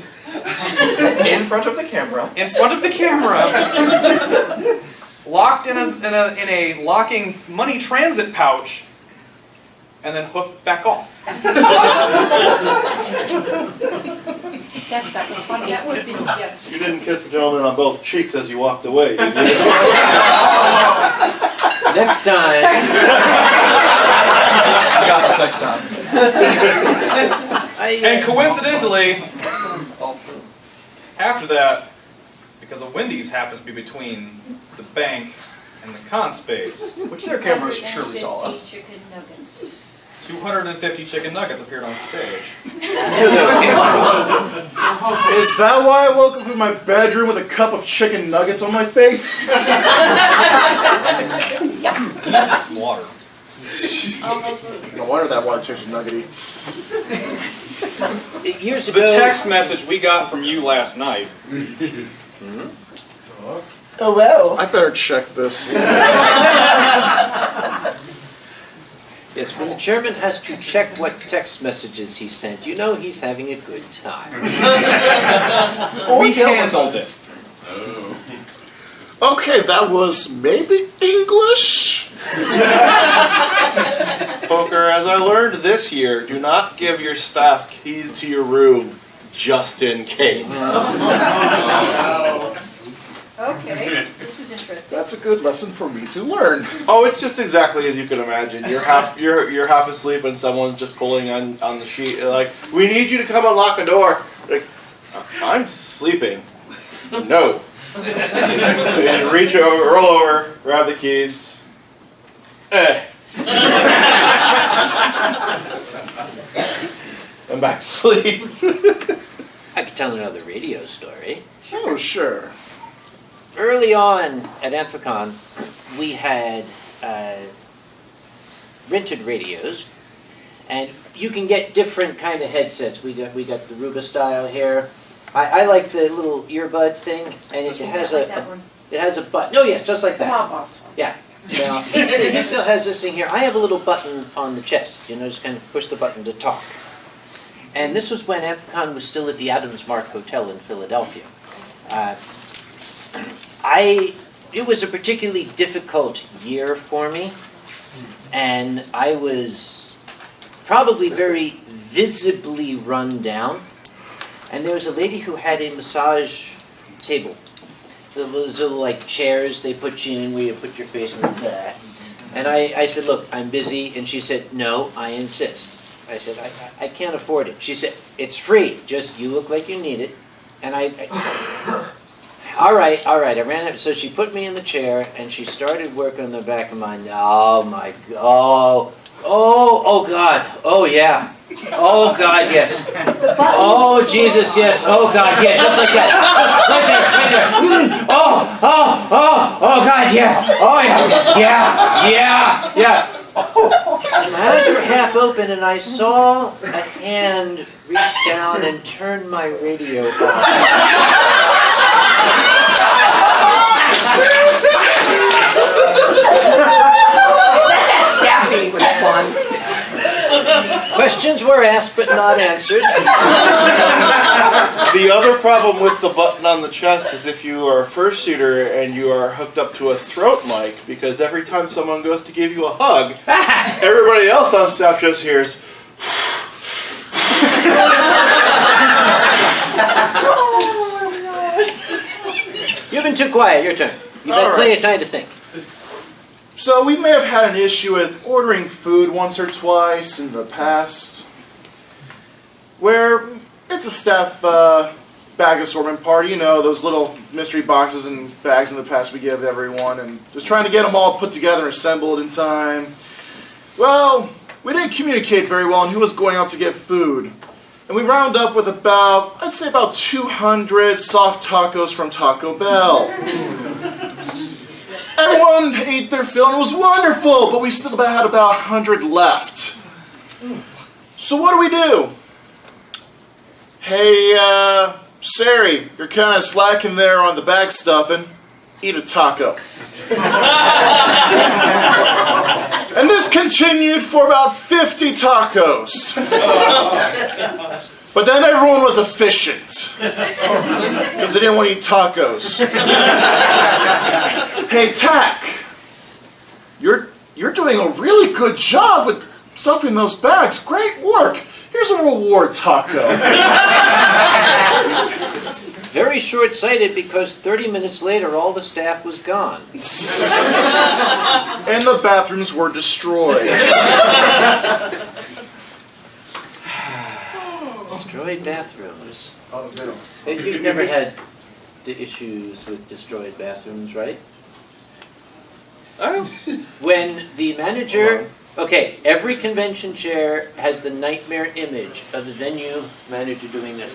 In front of the camera. in front of the camera, locked in a locking money transit pouch, and then hoofed back off. Yes, that was funny. That would have been, yes. You didn't kiss the gentleman on both cheeks as you walked away. Did you? Next time. You got this next time. And coincidentally, after that, because a Wendy's happens to be between the bank and the con space, Which their cameras surely saw us. 250 chicken nuggets. 250 chicken nuggets appeared on stage. Is that why I woke up in my bedroom with a cup of chicken nuggets on my face? You need some water. No wonder that water tasted nuggety. Years The ago, text message we got from you last night. Oh well. I better check this. yes, when the chairman has to check what text messages he sent, you know he's having a good time. We handled it. Okay, that was maybe English? Poker, as I learned this year, do not give your staff keys to your room just in case. Okay, this is interesting. That's a good lesson for me to learn. Oh, it's just exactly as you can imagine. You're half asleep and someone's just pulling on the sheet. They're like, we need you to come unlock a door. Like, I'm sleeping. No. And reach over, roll over, grab the keys. I'm back to sleep. I could tell another radio story. Oh, sure. Early on at Anthrocon, we had rented radios, and you can get different kind of headsets. We got the Ruba style here. I like the little earbud thing, and it has like that one. it has a button. Oh yes, just like that. Mob boss. Yeah. Now, he still has this thing here. I have a little button on the chest. You know, just kind of push the button to talk. And this was when Anthrocon was still at the Adams Mark Hotel in Philadelphia. It was a particularly difficult year for me, and I was probably very visibly run down. And there was a lady who had a massage table. Those little like chairs they put you in where you put your face in that. And I said, look, I'm busy. And she said, no, I insist. I said, I can't afford it. She said, it's free. Just you look like you need it. And all right. I ran up. So she put me in the chair and she started working on the back of my neck. Oh my God. Oh God. Oh yeah. Oh God, yes. Oh Jesus, yes. Oh God, yeah. Just like that. Just right there. Oh God, yeah. Oh yeah. My eyes were half open and I saw a hand reach down and turn my radio off. That staff meeting was fun. Questions were asked but not answered. The other problem with the button on the chest is if you are a fursuiter and you are hooked up to a throat mic, because every time someone goes to give you a hug, everybody else on staff just hears. You've been too quiet. Your turn. You've had plenty of time to think. So we may have had an issue with ordering food once or twice in the past, where it's a staff bag assortment party, you know, those little mystery boxes and bags in the past we give everyone, and just trying to get them all put together and assembled in time. Well, we didn't communicate very well on who was going out to get food. And we round up with about, I'd say about 200 soft tacos from Taco Bell. Everyone ate their fill and it was wonderful, but we still had about 100 left. So what do? Hey, Sari, you're kind of slacking there on the bag stuffing. Eat a taco. And this continued for about 50 tacos. But then everyone was efficient. Because they didn't want to eat tacos. Hey, Tack, you're doing a really good job with stuffing those bags. Great work. Here's a reward taco. Very short-sighted because 30 minutes later all the staff was gone. And the bathrooms were destroyed. Destroyed bathrooms. Oh, no. You've never had the issues with destroyed bathrooms, right? When the manager... Okay, every convention chair has the nightmare image of the venue manager doing this.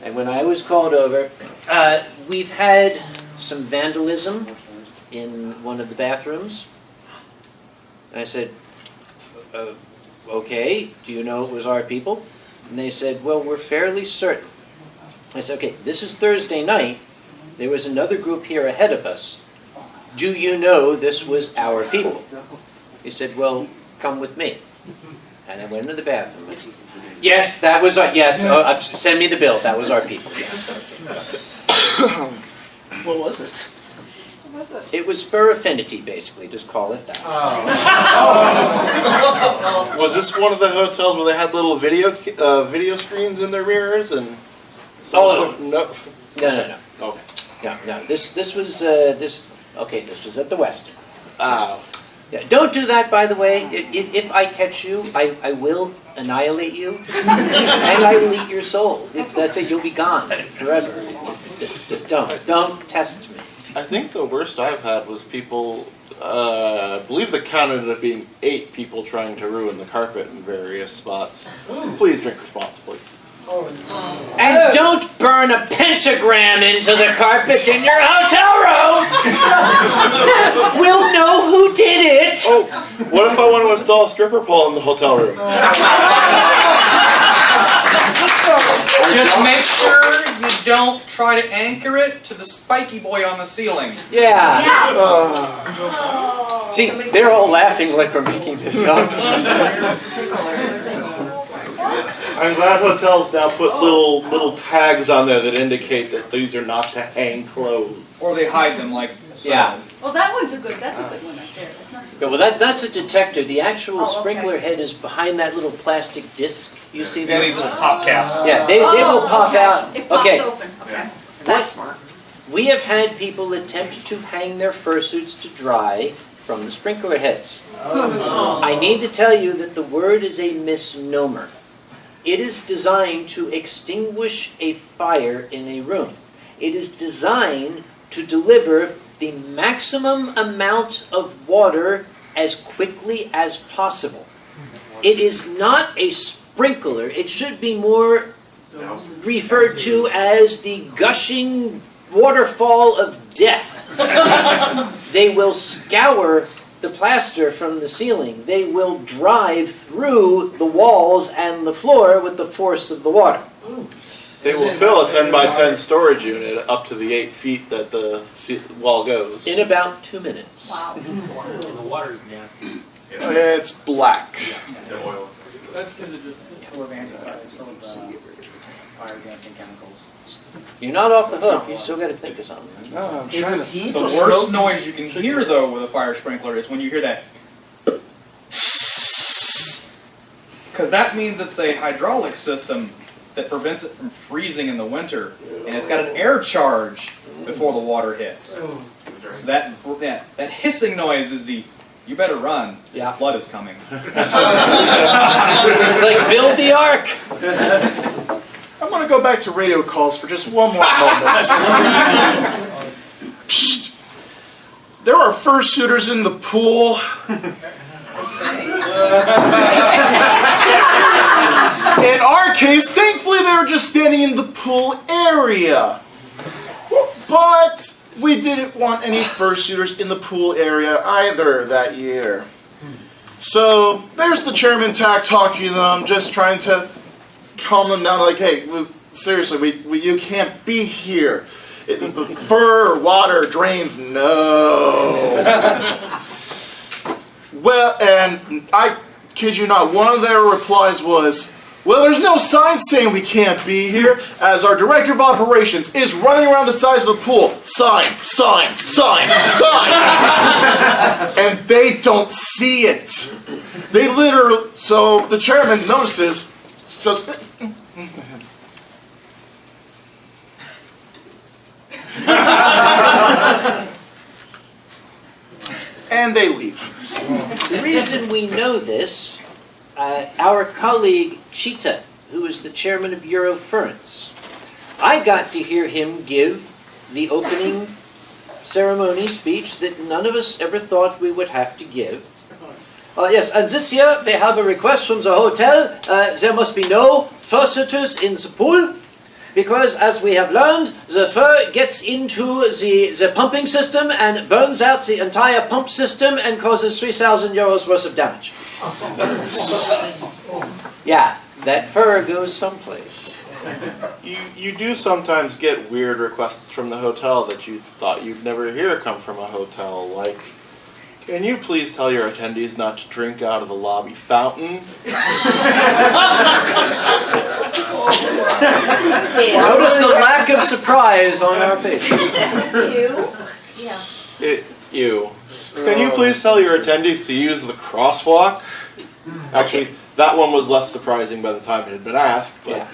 And when I was called over, we've had some vandalism in one of the bathrooms. And I said, okay, do you know it was our people? And they said, well, we're fairly certain. I said, okay, this is Thursday night. There was another group here ahead of us. Do you know this was our people? He said, well, come with me. And I went into the bathroom. Yes, that was our, yes, send me the bill. That was our people, yes. What was it? It was fur affinity, basically. Just call it that. Was this one of the hotels where they had little video screens in their mirrors and? Oh, no. No. Okay. No. This was this was at the Westin. Oh. Yeah, don't do that, by the way. If I catch you, I will annihilate you, and I will eat your soul. That's it. You'll be gone forever. Just don't test me. I think the worst I've had was people, I believe the count ended up being 8 people trying to ruin the carpet in various spots. Please drink responsibly. And don't burn a pentagram into the carpet in your hotel room! We'll know who did it! Oh, what if I want to install a stripper pole in the hotel room? Just make sure you don't try to anchor it to the spiky boy on the ceiling. Yeah. See, they're all laughing like we're making this up. I'm glad hotels now put little tags on there that indicate that these are not to hang clothes. Or they hide them like Yeah. Well, that's a good one right there. That's not too Yeah, well, that's a detector. The actual sprinkler head is behind that little plastic disc. You see Then these little pop caps. Yeah, they will pop out. It pops Okay. open. Okay. That's smart. We have had people attempt to hang their fursuits to dry from the sprinkler heads. I need to tell you that the word is a misnomer. It is designed to extinguish a fire in a room. It is designed to deliver the maximum amount of water as quickly as possible. It is not a sprinkler. It should be more referred to as the gushing waterfall of death. They will scour the plaster from the ceiling. They will drive through the walls and the floor with the force of the water. They will fill a 10 by 10 storage unit up to the 8 feet that the wall goes. In about 2 minutes. Wow. And the water is nasty. It's black. That's because it's full of antibiotics. It's full of fire damping chemicals. You're not off the hook. You still got to think of something. No, I'm Is trying it to... heat The or worst smoke? noise you can hear, though, with a fire sprinkler is when you hear that. Because that means it's a hydraulic system that prevents it from freezing in the winter. And it's got an air charge before the water hits. So that hissing noise is the You better run. Yeah. The flood is coming. It's like build the ark. I'm going to go back to radio calls for just one more moment. Psst. There are fursuiters in the pool. In our case, thankfully they were just standing in the pool area. But we didn't want any fursuiters in the pool area either that year. So there's the chairman talking to them, just trying to calm them down, like, hey, seriously, you can't be here. Fur, water, drains, no. Well, and I kid you not, one of their replies was, well, there's no sign saying we can't be here, as our director of operations is running around the sides of the pool. Sign, sign, sign, sign. And they don't see it. They literally, so the chairman notices, just, and they leave. The reason we know this, our colleague Cheetah, who is the chairman of Eurofurence, I got to hear him give the opening ceremony speech that none of us ever thought we would have to give. Yes, and this year they have a request from the hotel. There must be no fursuiters in the pool, because as we have learned, the fur gets into the pumping system and burns out the entire pump system and causes 3,000 euros worth of damage. Yeah, that fur goes someplace. You do sometimes get weird requests from the hotel that you thought you'd never hear come from a hotel, like, can you please tell your attendees not to drink out of the lobby fountain? Notice the lack of surprise on our faces. You. Can you please tell your attendees to use the crosswalk? Actually, that one was less surprising by the time it had been asked. But Yeah.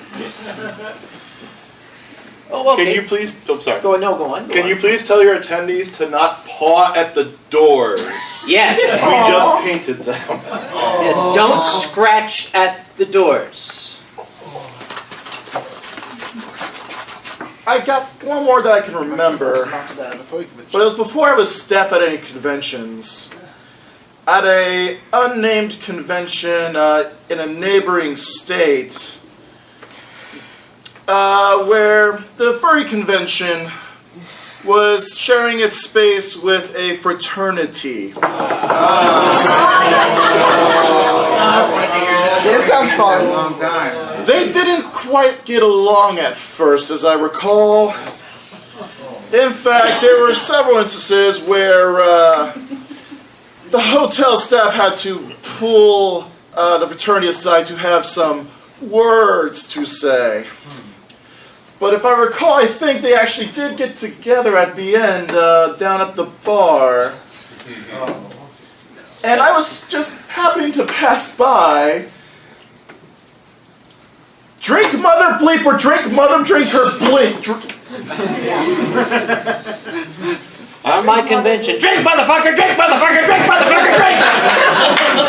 Oh, okay. Can you please? Oh, sorry. Go on. Can you please tell your attendees to not paw at the doors? Yes. We just painted them. Yes. Don't scratch at the doors. I got one more that I can remember, but it was before I was staff at any conventions. At a unnamed convention in a neighboring state, where the furry convention was sharing its space with a fraternity. That sounds fun. Long time. They didn't quite get along at first, as I recall. In fact, there were several instances where the hotel staff had to pull the fraternity aside to have some words to say. But if I recall, I think they actually did get together at the end down at the bar. And I was just happening to pass by. Drink mother bleep or drink mother drink her bleep. On my convention, drink motherfucker, drink motherfucker, drink motherfucker, drink!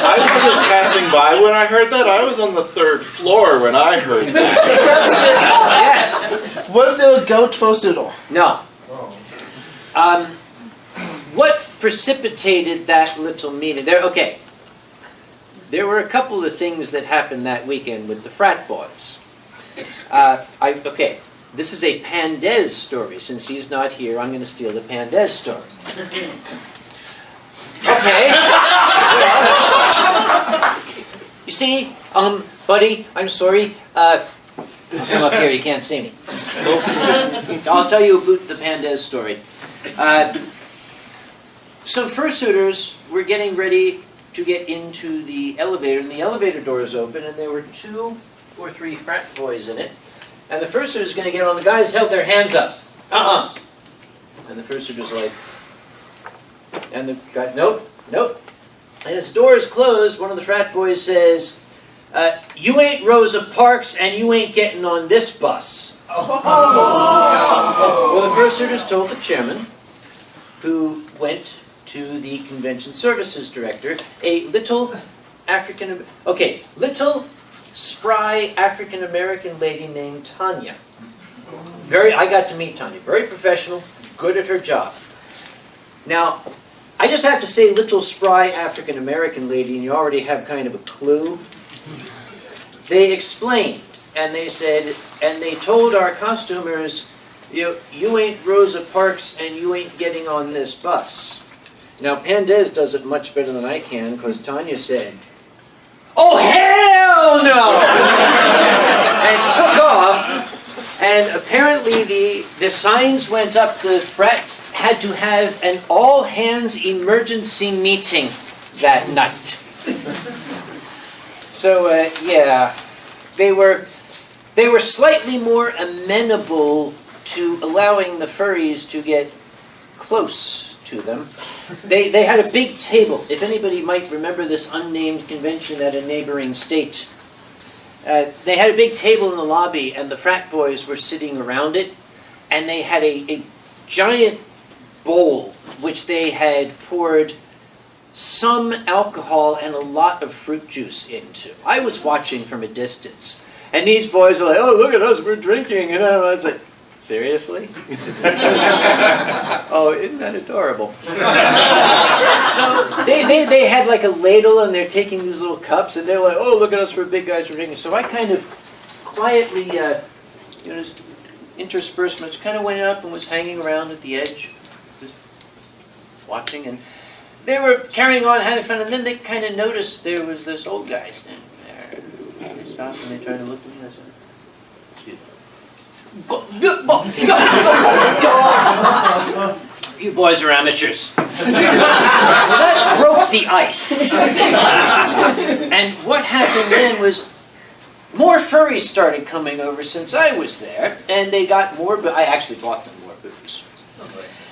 I wasn't passing by when I heard that. I was on the 3rd floor when I heard that. Yes. Was there a goat fursuiter? No. What precipitated that little meeting? There were a couple of things that happened that weekend with the frat boys. This is a Pandez story. Since he's not here, I'm going to steal the Pandez story. Okay. You see, buddy, I'm sorry. Come up here, you can't see me. I'll tell you about the Pandez story. Some fursuiters were getting ready to get into the elevator, and the elevator door is open, and there were 2 or 3 frat boys in it. And the fursuiter is going to get on. The guys held their hands up. And the fursuiter's like, and the guy, nope. And as the door is closed, one of the frat boys says, you ain't Rosa Parks, and you ain't getting on this bus. Well, the fursuiters told the chairman, who went to the convention services director, a little little spry African-American lady named Tanya. I got to meet Tanya, very professional, good at her job. Now, I just have to say little spry African-American lady, and you already have kind of a clue. They explained, and they said, and they told our costumers, you ain't Rosa Parks and you ain't getting on this bus. Now, Pandez does it much better than I can, because Tanya said, "Oh, hell no!" and took off. And apparently the signs went up, the frat had to have an all-hands emergency meeting that night. So, yeah, they were slightly more amenable to allowing the furries to get close to them. They had a big table. If anybody might remember this unnamed convention at a neighboring state, they had a big table in the lobby, and the frat boys were sitting around it, and they had a giant bowl which they had poured some alcohol and a lot of fruit juice into. I was watching from a distance, and these boys are like, "Oh, look at us, we're drinking," and I was like, "Seriously?" Oh, isn't that adorable? So they had like a ladle, and they're taking these little cups, and they're like, "Oh, look at us, we're big guys, we're drinking." So I kind of quietly, just interspersed, much kind of went up and was hanging around at the edge, just watching, and they were carrying on, having fun, and then they kind of noticed there was this old guy standing there. They stopped and they tried to look at me, and I said, "You boys are amateurs." Well, that broke the ice. And what happened then was more furries started coming over since I was there, and they got more, but I actually bought them more booze.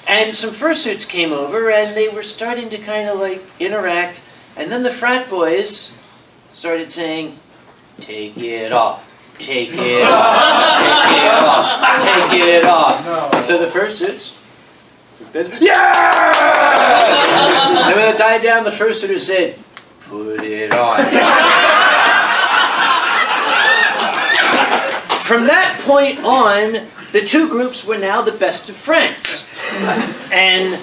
And some fursuits came over, and they were starting to kind of like interact, and then the frat boys started saying, "Take it off. Take it off, take it off, take it off." No. So the fursuits took this, yeah! And when it died down, the fursuiter said, "Put it on." From that point on, the two groups were now the best of friends. And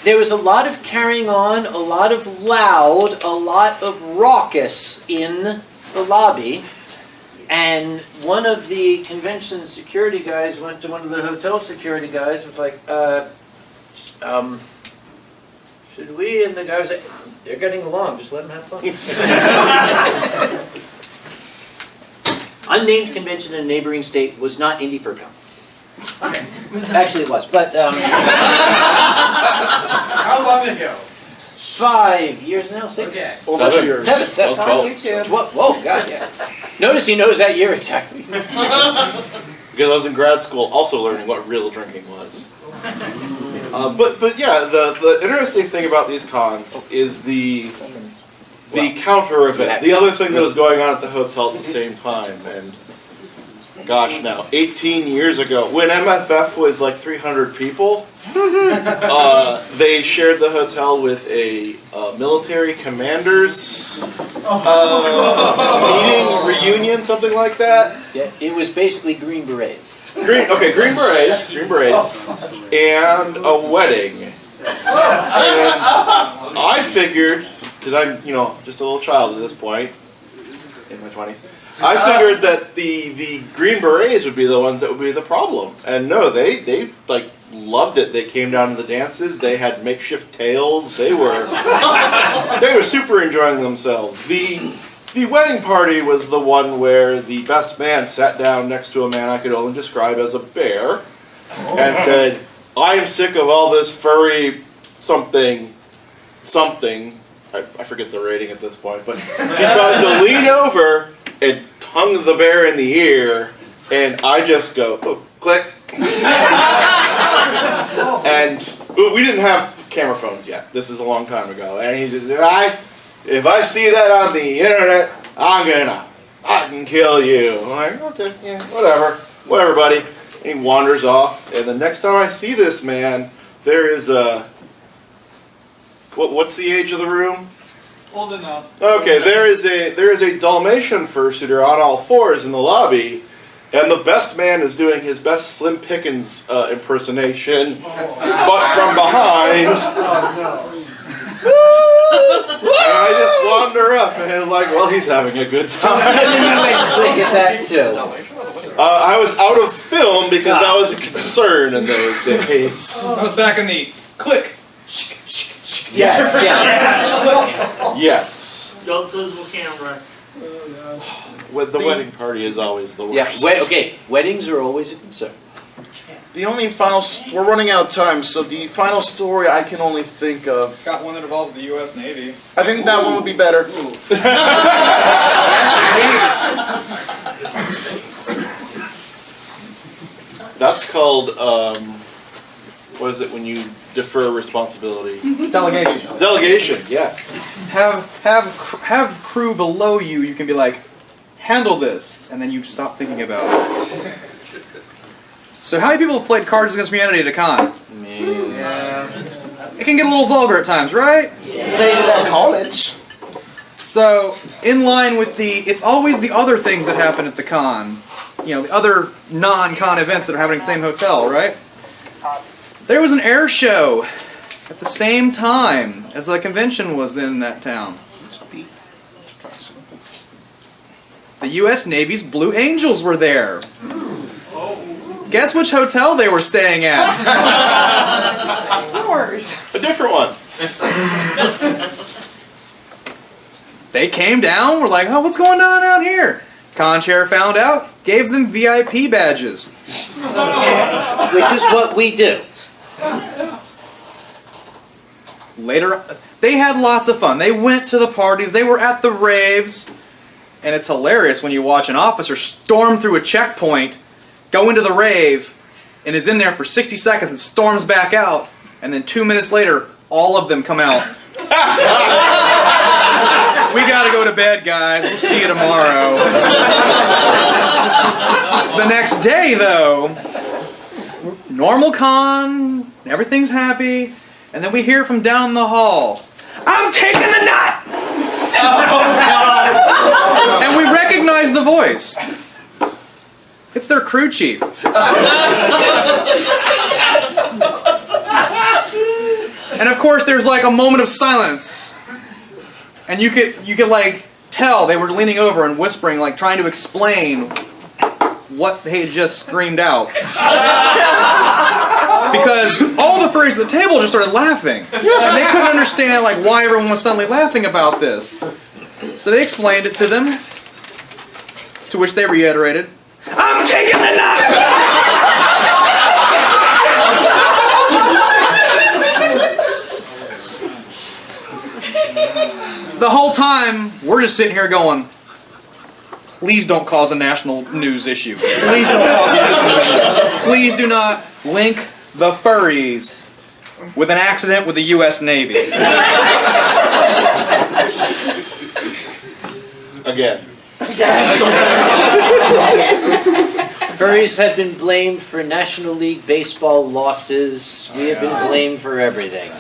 there was a lot of carrying on, a lot of loud, a lot of raucous in the lobby. And one of the convention security guys went to one of the hotel security guys and was like, should we? And the guy was like, "They're getting along, just let them have fun." Unnamed convention in a neighboring state was not Indy FurCon. Okay. Actually it was, but... How long ago? 5 years now, 6? Okay. Over 2 years. 7. It's on YouTube. 12. Whoa, God, yeah. Notice he knows that year exactly. Because I was in grad school also learning what real drinking was. But yeah, the interesting thing about these cons is the counter event, the other thing that was going on at the hotel at the same time. And gosh, now 18 years ago, when MFF was like 300 people, they shared the hotel with a military commanders meeting, reunion, something like that. Yeah, it was basically Green Berets. Green Berets, and a wedding. And I figured, because I'm, just a little child at this point, in my 20s, I figured that the Green Berets would be the ones that would be the problem. And no, they like loved it. They came down to the dances. They had makeshift tails. They were super enjoying themselves. The wedding party was the one where the best man sat down next to a man I could only describe as a bear and said, "I am sick of all this furry something. I forget the rating at this point, but he tries to lean over and tongue the bear in the ear, and I just go, oh, click. And we didn't have camera phones yet. This is a long time ago. And he just said, if I see that on the internet, I can kill you. I'm like, okay, yeah, whatever, buddy. And he wanders off, and the next time I see this man, there is a What's the age of the room? Old enough. Okay, there is a Dalmatian fursuiter on all fours in the lobby, and the best man is doing his best Slim Pickens impersonation, but from behind. And I just wander up and like, well, he's having a good time. Get that too. I was out of film because that was a concern in those days. I was back in the click. Yes. Yes. Don't swivel cameras. With the wedding party is always the worst. Yeah. Okay. Weddings are always a concern. The only final... We're running out of time, so the final story I can only think of... Got one that involves the U.S. Navy. I think that one would be better. That's called, what is it when you defer responsibility? Delegation. Delegation, yes. Have crew below you. You can be like, handle this, and then you stop thinking about it. So how many people have played Cards Against Humanity at a con? Yeah. It can get a little vulgar at times, right? Played it at college. So, in line with it's always the other things that happen at the con. You know, the other non-con events that are happening in the same hotel, right? There was an air show at the same time as the convention was in that town. The U.S. Navy's Blue Angels were there. Guess which hotel they were staying at? Yours. A different one. They came down, were like, oh, what's going on out here? Con chair found out, gave them VIP badges. Which is what we do. Later, they had lots of fun. They went to the parties, they were at the raves, and it's hilarious when you watch an officer storm through a checkpoint, go into the rave, and is in there for 60 seconds and storms back out, and then 2 minutes later, all of them come out. We gotta go to bed, guys. We'll see you tomorrow. The next day, though, normal con, everything's happy, and then we hear from down the hall, I'm taking the nut! And we recognize the voice. It's their crew chief. And of course there's like a moment of silence. And you could like tell they were leaning over and whispering, like trying to explain what they had just screamed out. Because all the furries at the table just started laughing. And they couldn't understand like why everyone was suddenly laughing about this. So they explained it to them. To which they reiterated, I'm taking the nut! The whole time, we're just sitting here going, please don't cause a national news issue. Please don't cause a national news issue. Please do not link the furries with an accident with the U.S. Navy. Again. Furries have been blamed for National League Baseball losses. We have been blamed for everything.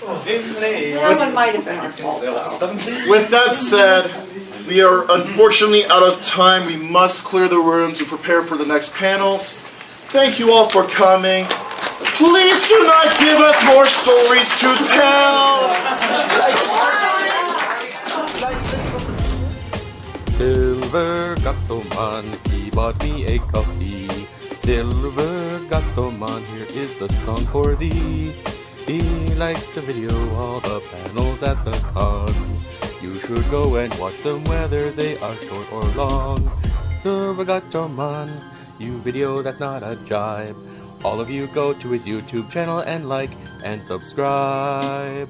That one might have been our fault, though. With that said, we are unfortunately out of time. We must clear the room to prepare for the next panels. Thank you all for coming. Please do not give us more stories to tell. Silver Gattoman, he bought me a coffee. Silver Gattoman, here is the song for thee. He likes to video all the panels at the cons. You should go and watch them whether they are short or long. Silver Gattoman, you video that's not a jibe. All of you go to his YouTube channel and like and subscribe.